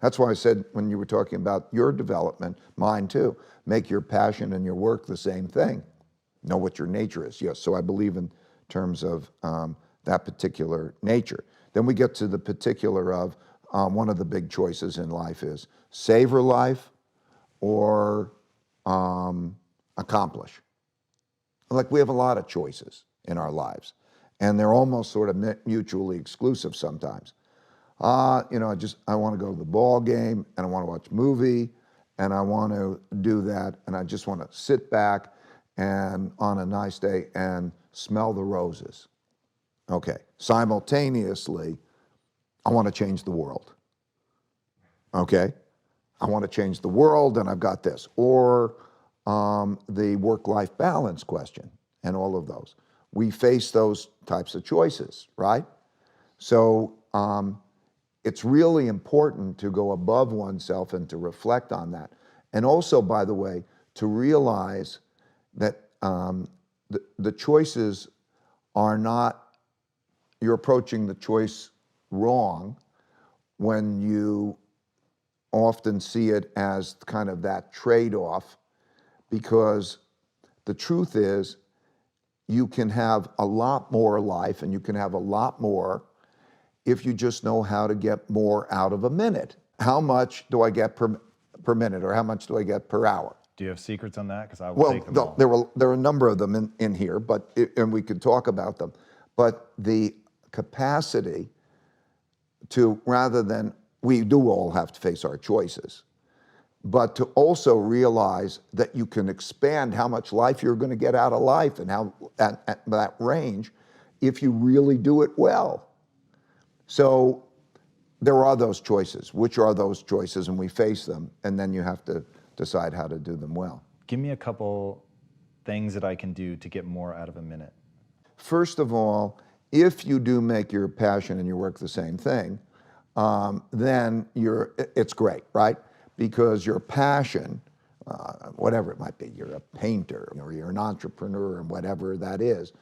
that's why I said when you were talking about your development, mine too, make your passion and your work the same thing. Know what your nature is. Yes, so I believe in terms of that particular nature. Then we get to the particular of one of the big choices in life is savor life or accomplish. Like, we have a lot of choices in our lives, and they're almost sort of mutually exclusive sometimes. I want to go to the ball game, and I want to watch a movie, and I want to do that, and I just want to sit back and on a nice day and smell the roses. Okay, simultaneously, I want to change the world. Okay, I want to change the world, and I've got this. Or the work-life balance question and all of those. We face those types of choices, right? So it's really important to go above oneself and to reflect on that. And also, by the way, to realize that the choices are not, you're approaching the choice wrong when you often see it as kind of that trade-off, because the truth is you can have a lot more life and you can have a lot more if you just know how to get more out of a minute. How much do I get per minute, or how much do I get per hour? Do you have secrets on that? Because I will take them all. There are a number of them in here, and we could talk about them. But the capacity to, rather than, we do all have to face our choices, but to also realize that you can expand how much life you're going to get out of life and how at that range if you really do it well. So there are those choices. Which are those choices? And we face them, and then you have to decide how to do them well. Give me a couple things that I can do to get more out of a minute. First of all, if you do make your passion and your work the same thing, then it's great, right? Because your passion, whatever it might be, you're a painter or you're an entrepreneur and whatever that is,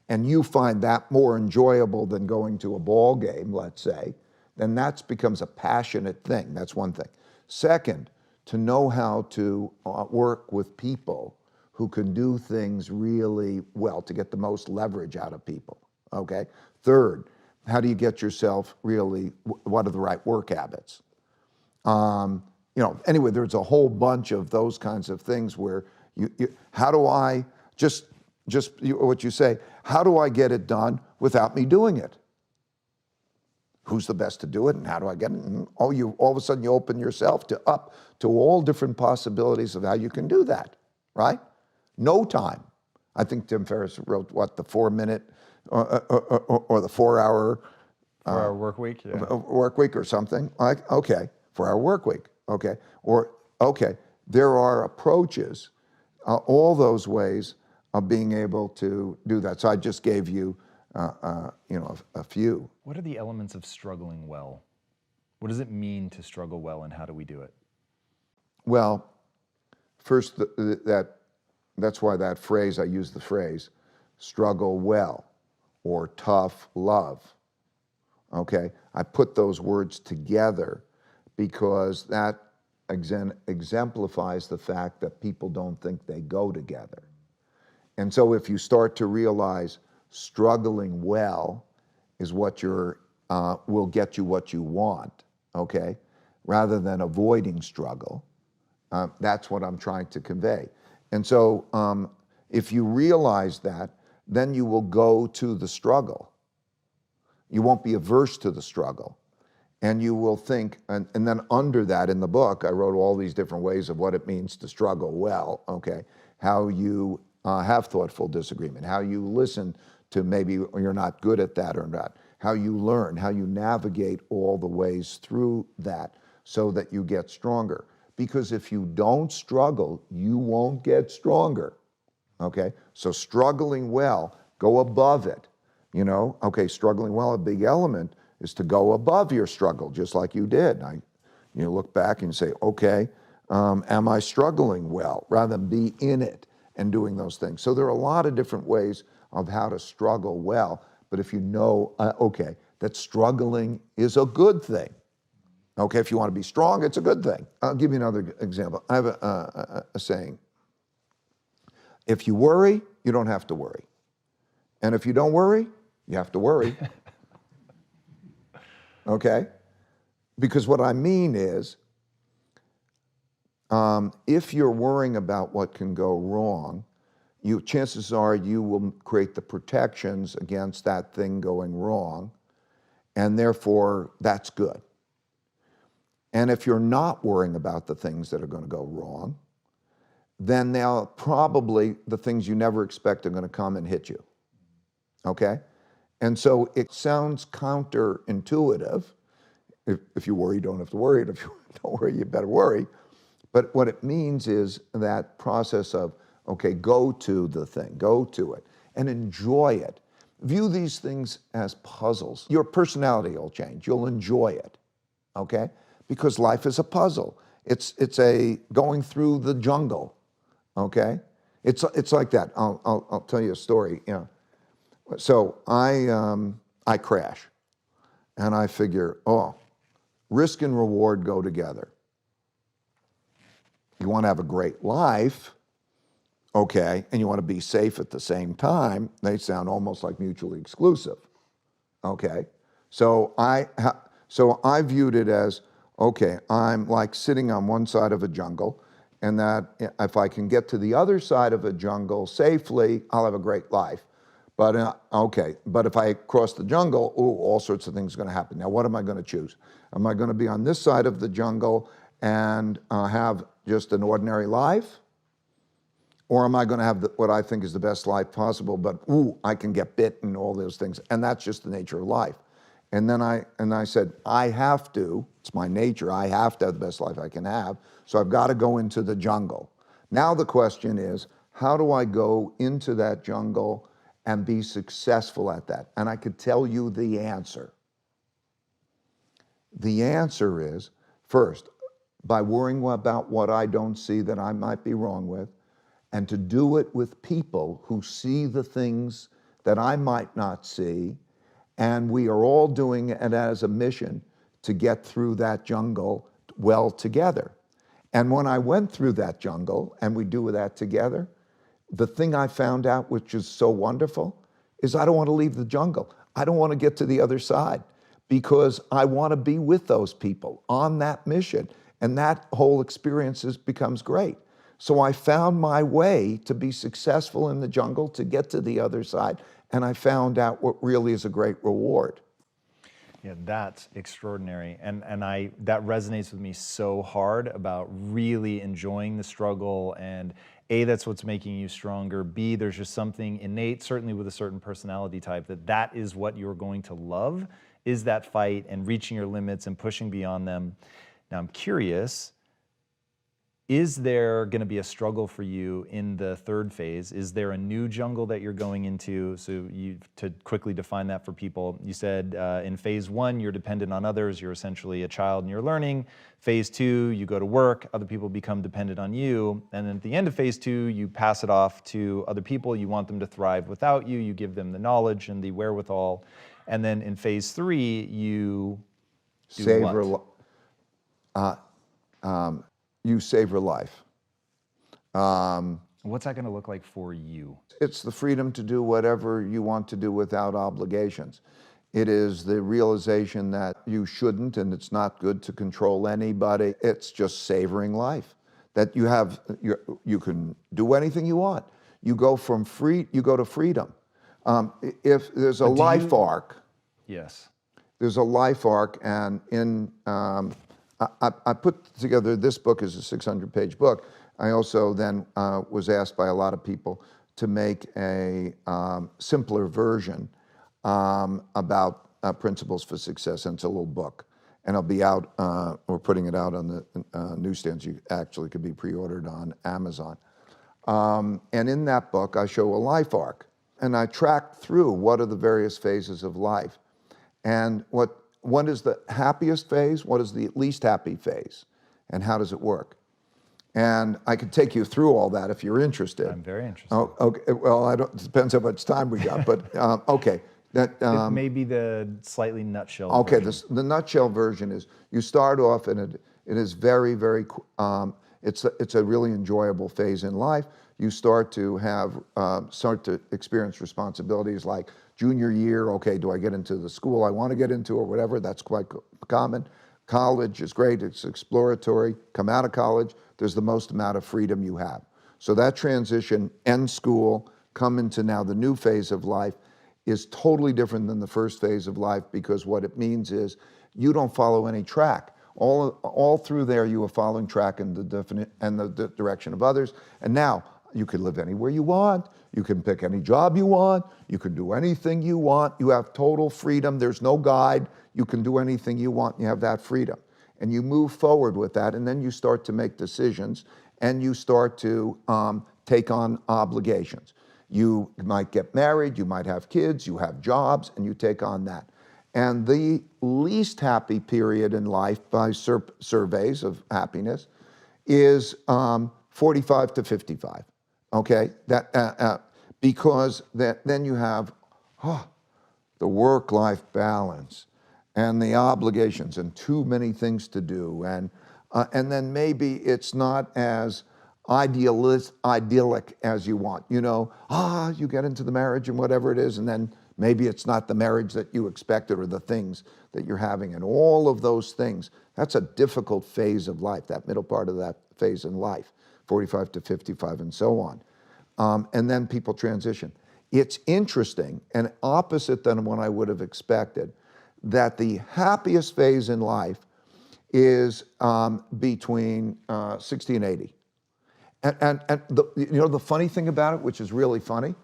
and you find that more enjoyable than going to a ball game, let's say, then that becomes a passionate thing. That's one thing. Second, to know how to work with people who can do things really well to get the most leverage out of people, okay? Third, how do you get yourself really, what are the right work habits? Anyway, there's a whole bunch of those kinds of things where how do I, what you say, how do I get it done without me doing it? Who's the best to do it, and how do I get it? And all of a sudden you open yourself up to all different possibilities of how you can do that, right? No time. I think Tim Ferriss wrote, the 4-minute or the 4-hour 4-hour work week, yeah. Work week or something. Like, okay, 4-hour work week, okay. Or, okay, there are approaches, all those ways of being able to do that. So I just gave you, a few. What are the elements of struggling well? What does it mean to struggle well, and how do we do it? Well, first, that's why that phrase, I use the phrase, struggle well. or tough love. Okay, I put those words together because that exemplifies the fact that people don't think they go together. And so if you start to realize struggling well is what will get you what you want, okay, rather than avoiding struggle, that's what I'm trying to convey. And so if you realize that, then you will go to the struggle. You won't be averse to the struggle. And you will think, and then under that in the book, I wrote all these different ways of what it means to struggle well, okay? How you have thoughtful disagreement, how you listen to maybe you're not good at that or not, how you learn, how you navigate all the ways through that so that you get stronger. Because if you don't struggle, you won't get stronger, okay? So struggling well, go above it, you know? Okay, struggling well, a big element is to go above your struggle, just like you did. You look back and say, okay, am I struggling well, rather than be in it and doing those things. So there are a lot of different ways of how to struggle well, but if you know, okay, that struggling is a good thing. Okay, if you want to be strong, it's a good thing. I'll give you another example. I have a saying. If you worry, you don't have to worry. And if you don't worry, you have to worry. Okay? Because what I mean is, if you're worrying about what can go wrong, chances are you will create the protections against that thing going wrong, and therefore that's good. And if you're not worrying about the things that are going to go wrong, then they'll probably, the things you never expect are going to come and hit you. Okay? And so it sounds counterintuitive. If you worry, you don't have to worry. And if you don't worry, you better worry. But what it means is that process of, okay, go to the thing, go to it, and enjoy it. View these things as puzzles. Your personality will change. You'll enjoy it, okay? Because life is a puzzle. It's a going through the jungle, okay? It's like that. I'll tell you a story. You know, so I crash, and I figure, oh, risk and reward go together. You want to have a great life, okay, and you want to be safe at the same time. They sound almost like mutually exclusive, okay? So I viewed it as, okay, I'm like sitting on one side of a jungle, and that if I can get to the other side of a jungle safely, I'll have a great life. But okay, but if I cross the jungle, ooh, all sorts of things are going to happen. Now, what am I going to choose? Am I going to be on this side of the jungle and have just an ordinary life? Or am I going to have what I think is the best life possible, but ooh, I can get bit and all those things, and that's just the nature of life. And then I said, I have to, it's my nature, I have to have the best life I can have, so I've got to go into the jungle. Now the question is, how do I go into that jungle and be successful at that? And I could tell you the answer. The answer is, first, by worrying about what I don't see that I might be wrong with, and to do it with people who see the things that I might not see, and we are all doing it as a mission to get through that jungle well together. And when I went through that jungle, and we do that together, the thing I found out, which is so wonderful, is I don't want to leave the jungle. I don't want to get to the other side, because I want to be with those people on that mission, and that whole experience becomes great. So I found my way to be successful in the jungle, to get to the other side, and I found out what really is a great reward. Yeah, that's extraordinary. And that resonates with me so hard about really enjoying the struggle. And A, that's what's making you stronger. B, there's just something innate, certainly with a certain personality type, that is what you're going to love, is that fight and reaching your limits and pushing beyond them. Now I'm curious, Is there going to be a struggle for you in the third phase? Is there a new jungle that you're going into? So to quickly define that for people, you said in phase 1, you're dependent on others. You're essentially a child and you're learning. Phase 2, you go to work. Other people become dependent on you. And then at the end of phase 2, you pass it off to other people. You want them to thrive without you. You give them the knowledge and the wherewithal. And then in phase 3, you do Savor, what? You savor life. What's that going to look like for you? It's the freedom to do whatever you want to do without obligations. It is the realization that you shouldn't, and it's not good to control anybody. It's just savoring life. That you can do anything you want. You go to freedom. If there's a life arc. Yes. There's a life arc, and I put together this book as a 600-page book. I also then was asked by a lot of people to make a simpler version about principles for success, and it's a little book. And I'll be out, we're putting it out on the newsstands. You actually could be pre-ordered on Amazon. And in that book, I show a life arc, and I track through what are the various phases of life. And what is the happiest phase? What is the least happy phase? And how does it work? And I could take you through all that if you're interested. I'm very interested. Oh, okay. Well, it depends how much time we got, but okay. It may be the slightly nutshell Okay, version. the nutshell version is you start off and it is very, very, it's a really enjoyable phase in life. You start to experience responsibilities like junior year, okay, do I get into the school I want to get into or whatever? That's quite common. College is great, it's exploratory. Come out of college, there's the most amount of freedom you have. So that transition, end school, come into now the new phase of life, is totally different than the first phase of life, because what it means is you don't follow any track. All through there you are following track in the direction of others. And now you can live anywhere you want. You can pick any job you want. You can do anything you want. You have total freedom. There's no guide. You can do anything you want. You have that freedom. And you move forward with that, and then you start to make decisions, and you start to take on obligations. You might get married, you might have kids, you have jobs, and you take on that. And the least happy period in life by surveys of happiness is 45 to 55, okay? Because then you have the work-life balance and the obligations and too many things to do. And then maybe it's not as idyllic as you want. You get into the marriage and whatever it is, and then maybe it's not the marriage that you expected or the things that you're having, and all of those things. That's a difficult phase of life, that middle part of that phase in life, 45 to 55 and so on. And then people transition. It's interesting and opposite than what I would have expected, that the happiest phase in life is between 60 and 80. And the funny thing about it, which is really funny,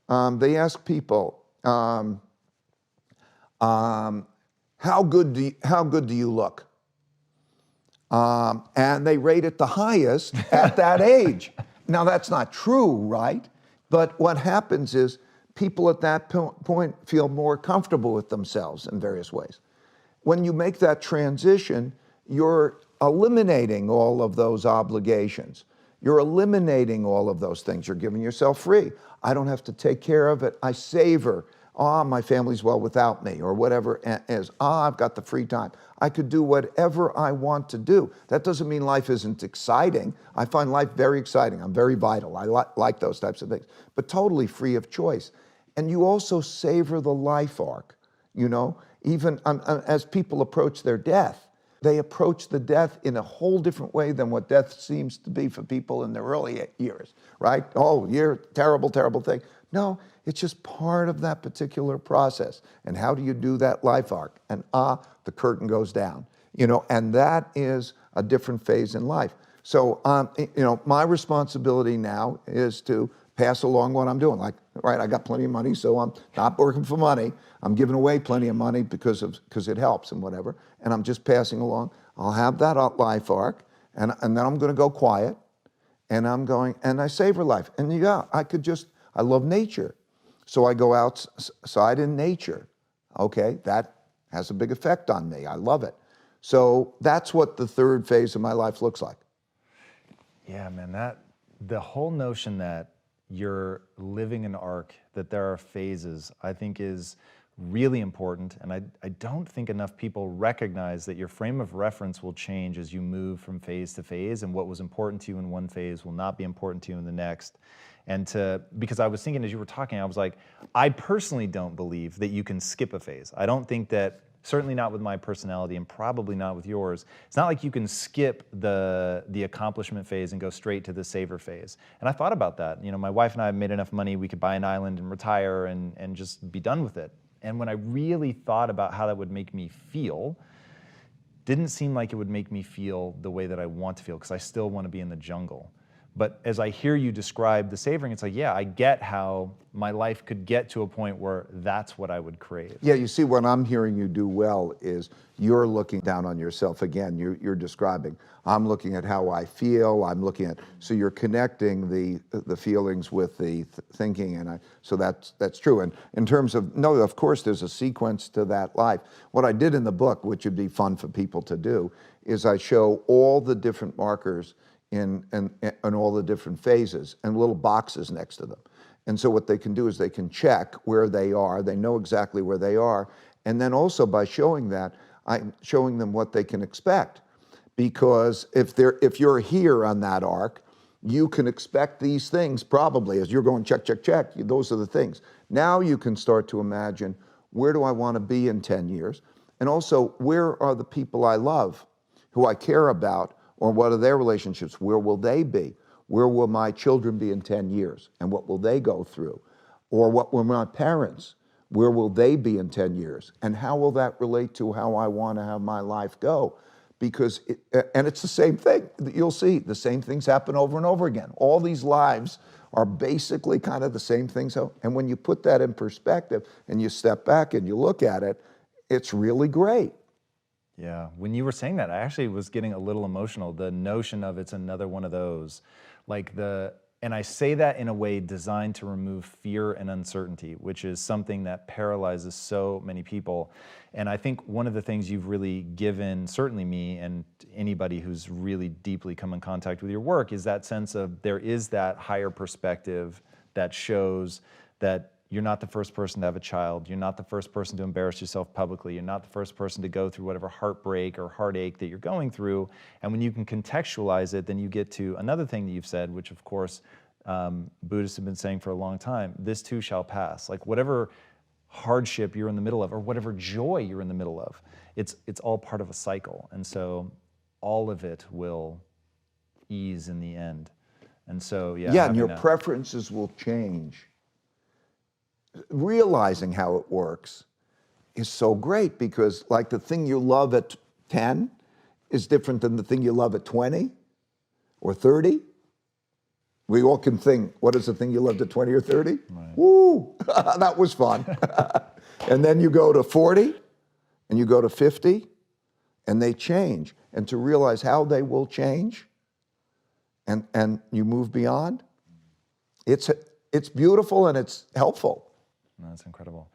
they ask people, how good do you look? And they rate it the highest at that age. Now that's not true, right? But what happens is people at that point feel more comfortable with themselves in various ways. When you make that transition, you're eliminating all of those obligations. You're eliminating all of those things. You're giving yourself free. I don't have to take care of it. I savor. My family's well without me, or whatever it is. I've got the free time. I could do whatever I want to do. That doesn't mean life isn't exciting. I find life very exciting. I'm very vital. I like those types of things, but totally free of choice. And you also savor the life arc, even as people approach their death. They approach the death in a whole different way than what death seems to be for people in their early years, right? Oh, terrible, terrible thing. No, it's just part of that particular process. And how do you do that life arc? And the curtain goes down, and that is a different phase in life. So, my responsibility now is to pass along what I'm doing. Like, right, I got plenty of money, so I'm not working for money. I'm giving away plenty of money because it helps and whatever, and I'm just passing along. I'll have that life arc, and then I'm going to go quiet, and and I savor life. And yeah, I love nature. So I go outside in nature. Okay, that has a big effect on me. I love it. So that's what the third phase of my life looks like. Yeah, man, the whole notion that you're living an arc, that there are phases, I think is really important. And I don't think enough people recognize that your frame of reference will change as you move from phase to phase, and what was important to you in one phase will not be important to you in the next. Because I was thinking as you were talking, I was like, I personally don't believe that you can skip a phase. I don't think that, certainly not with my personality and probably not with yours. It's not like you can skip the accomplishment phase and go straight to the savor phase. And I thought about that. You know, my wife and I have made enough money, we could buy an island and retire and just be done with it. And when I really thought about how that would make me feel, didn't seem like it would make me feel the way that I want to feel, because I still want to be in the jungle. But as I hear you describe the savoring, it's like, yeah, I get how my life could get to a point where that's what I would crave. Yeah, you see, what I'm hearing you do well is you're looking down on yourself. Again, you're describing, I'm looking at how I feel, so you're connecting the feelings with the thinking, and so that's true. And in terms of, no, of course, there's a sequence to that life. What I did in the book, which would be fun for people to do, is I show all the different markers in all the different phases and little boxes next to them. And so what they can do is they can check where they are, they know exactly where they are, and then also by showing that, I'm showing them what they can expect. Because if you're here on that arc, you can expect these things probably as you're going check, check, check, those are the things. Now you can start to imagine, where do I want to be in 10 years? And also, where are the people I love, who I care about, or what are their relationships? Where will they be? Where will my children be in 10 years? And what will they go through? Or what will my parents? Where will they be in 10 years? And how will that relate to how I want to have my life go? Because, and it's the same thing. You'll see the same things happen over and over again. All these lives are basically kind of the same things. And when you put that in perspective and you step back and you look at it, it's really great. Yeah, when you were saying that, I actually was getting a little emotional. The notion of it's another one of those, and I say that in a way designed to remove fear and uncertainty, which is something that paralyzes so many people. And I think one of the things you've really given, certainly me and anybody who's really deeply come in contact with your work, is that sense of there is that higher perspective that shows that you're not the first person to have a child. You're not the first person to embarrass yourself publicly. You're not the first person to go through whatever heartbreak or heartache that you're going through. And when you can contextualize it, then you get to another thing that you've said, which of course, Buddhists have been saying for a long time, this too shall pass. Like whatever hardship you're in the middle of, or whatever joy you're in the middle of, it's all part of a cycle. And so all of it will ease in the end. And so, yeah, and your preferences will change. Realizing how it works is so great, because like the thing you love at 10 is different than the thing you love at 20 or 30. We all can think, what is the thing you loved at 20 or 30? Right. Woo, that was fun. And then you go to 40 and you go to 50 and they change. And to realize how they will change and you move beyond, it's beautiful and it's helpful. That's incredible.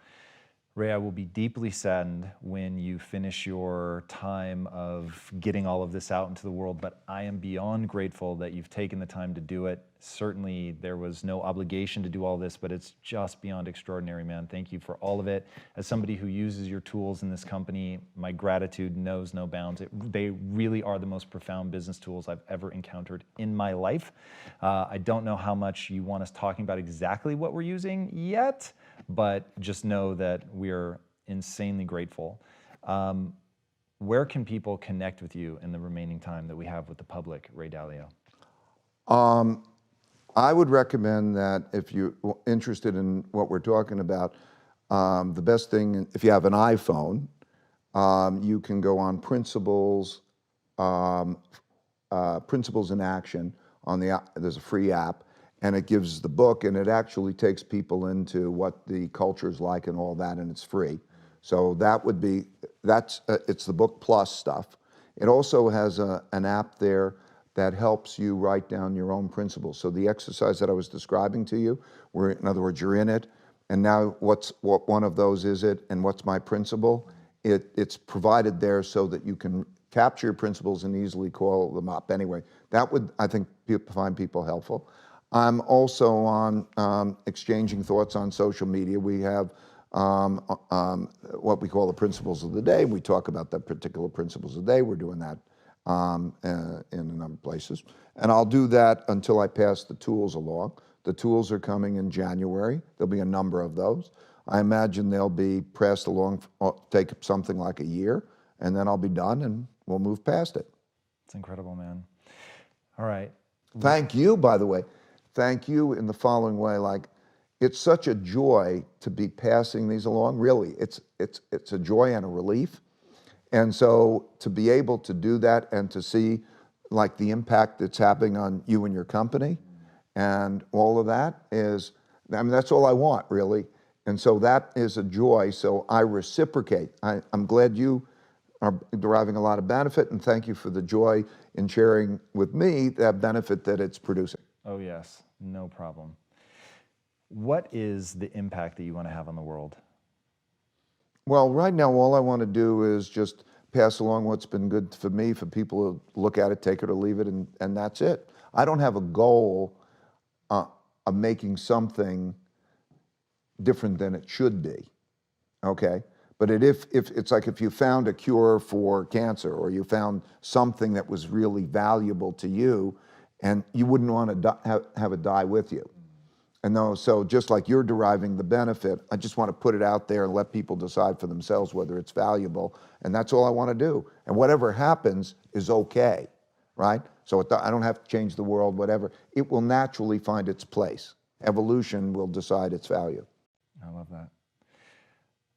Ray, I will be deeply saddened when you finish your time of getting all of this out into the world, but I am beyond grateful that you've taken the time to do it. Certainly, there was no obligation to do all this, but it's just beyond extraordinary, man. Thank you for all of it. As somebody who uses your tools in this company, my gratitude knows no bounds. They really are the most profound business tools I've ever encountered in my life. I don't know how much you want us talking about exactly what we're using yet, but just know that we're insanely grateful. Where can people connect with you in the remaining time that we have with the public, Ray Dalio? I would recommend that if you're interested in what we're talking about, the best thing, if you have an iPhone, you can go on Principles, Principles in Action on there's a free app, and it gives the book, and it actually takes people into what the culture's like and all that, and it's free. So it's the book plus stuff. It also has an app there that helps you write down your own principles. So the exercise that I was describing to you, where in other words, you're in it, and now what one of those is it, and what's my principle? It's provided there so that you can capture your principles and easily call them up. Anyway, that would, I think, find people helpful. I'm also on exchanging thoughts on social media. We have what we call the principles of the day. We talk about the particular principles of the day. We're doing that in a number of places. And I'll do that until I pass the tools along. The tools are coming in January. There'll be a number of those. I imagine they'll be passed along, take something like a year, and then I'll be done and we'll move past it. It's incredible, man. All right. Thank you, by the way. Thank you in the following way. Like, it's such a joy to be passing these along. Really, it's a joy and a relief. And so to be able to do that and to see like the impact that's happening on you and your company and all of that is, I mean, that's all I want, really. And so that is a joy. So I reciprocate. I'm glad you are deriving a lot of benefit, and thank you for the joy in sharing with me that benefit that it's producing. Oh yes, no problem. What is the impact that you want to have on the world? Well, right now, all I want to do is just pass along what's been good for me, for people to look at it, take it or leave it, and that's it. I don't have a goal of making something different than it should be, okay? But if it's like if you found a cure for cancer, or you found something that was really valuable to you, and you wouldn't want to have it die with you. And so just like you're deriving the benefit, I just want to put it out there and let people decide for themselves whether it's valuable, and that's all I want to do. And whatever happens is okay, right? So I don't have to change the world, whatever. It will naturally find its place. Evolution will decide its value. I love that.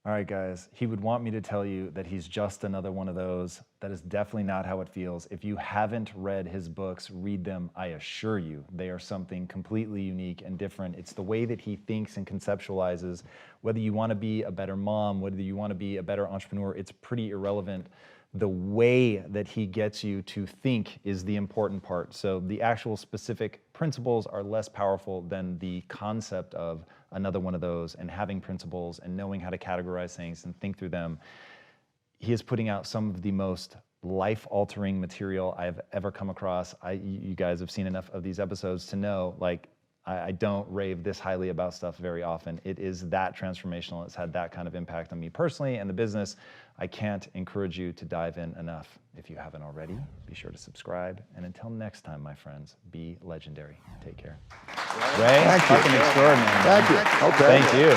All right, guys, he would want me to tell you that he's just another one of those. That is definitely not how it feels. If you haven't read his books, read them. I assure you, they are something completely unique and different. It's the way that he thinks and conceptualizes. Whether you want to be a better mom, whether you want to be a better entrepreneur, it's pretty irrelevant. The way that he gets you to think is the important part. So the actual specific principles are less powerful than the concept of another one of those, and having principles and knowing how to categorize things and think through them. He is putting out some of the most life-altering material I've ever come across. You guys have seen enough of these episodes to know, like, I don't rave this highly about stuff very often. It is that transformational. It's had that kind of impact on me personally and the business. I can't encourage you to dive in enough. If you haven't already, be sure to subscribe. And until next time, my friends, be legendary. Take care. Ray, fucking extraordinary. Thank you. Okay. Thank you.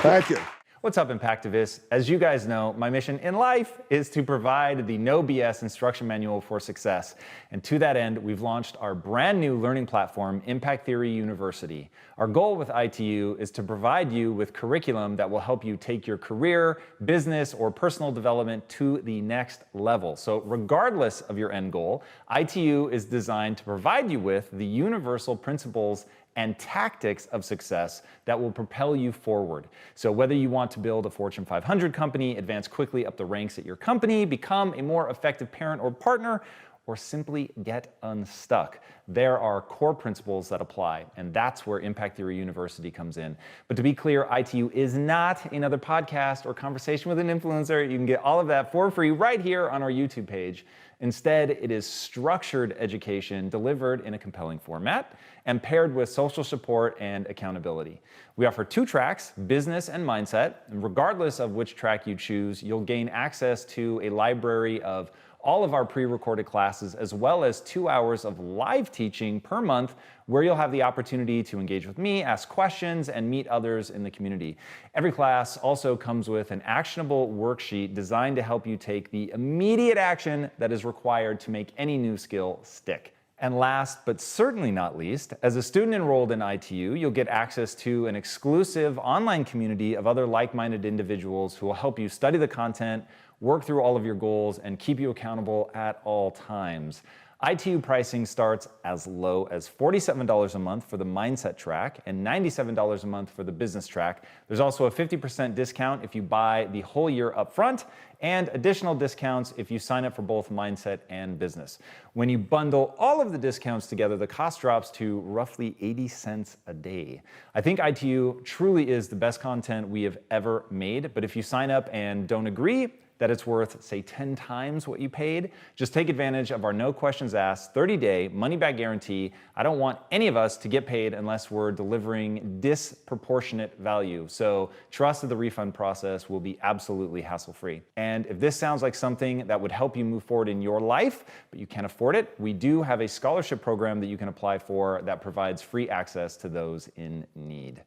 Thank you. What's up, Impactivists? As you guys know, my mission in life is to provide the no BS instruction manual for success. And to that end, we've launched our brand new learning platform, Impact Theory University. Our goal with ITU is to provide you with curriculum that will help you take your career, business, or personal development to the next level. So regardless of your end goal, ITU is designed to provide you with the universal principles and tactics of success that will propel you forward. So whether you want to build a Fortune 500 company, advance quickly up the ranks at your company, become a more effective parent or partner, or simply get unstuck, there are core principles that apply, and that's where Impact Theory University comes in. But to be clear, ITU is not another podcast or conversation with an influencer. You can get all of that for free right here on our YouTube page. Instead, it is structured education delivered in a compelling format and paired with social support and accountability. We offer 2 tracks, business and mindset, and regardless of which track you choose, you'll gain access to a library of all of our pre-recorded classes, as well as 2 hours of live teaching per month, where you'll have the opportunity to engage with me, ask questions, and meet others in the community. Every class also comes with an actionable worksheet designed to help you take the immediate action that is required to make any new skill stick. And last, but certainly not least, as a student enrolled in ITU, you'll get access to an exclusive online community of other like-minded individuals who will help you study the content, work through all of your goals, and keep you accountable at all times. ITU pricing starts as low as $47 a month for the mindset track and $97 a month for the business track. There's also a 50% discount if you buy the whole year up front, and additional discounts if you sign up for both Mindset and Business. When you bundle all of the discounts together, the cost drops to roughly 80 cents a day. I think ITU truly is the best content we have ever made, but if you sign up and don't agree that it's worth, say, 10 times what you paid, just take advantage of our no questions asked 30-day money-back guarantee. I don't want any of us to get paid unless we're delivering disproportionate value. So trust that the refund process will be absolutely hassle-free. And if this sounds like something that would help you move forward in your life, but you can't afford it, we do have a scholarship program that you can apply for that provides free access to those in need.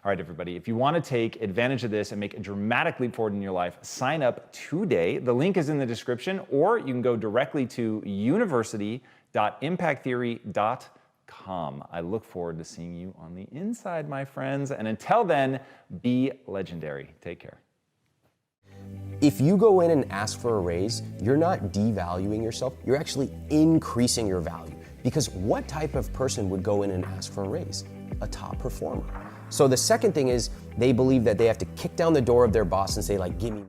All right, everybody, if you want to take advantage of this and make a dramatic leap forward in your life, sign up today. The link is in the description, or you can go directly to university.impacttheory.com. I look forward to seeing you on the inside, my friends. And until then, be legendary. Take care. If you go in and ask for a raise, you're not devaluing yourself, you're actually increasing your value. Because what type of person would go in and ask for a raise? A top performer. So the second thing is they believe that they have to kick down the door of their boss and say, like, give me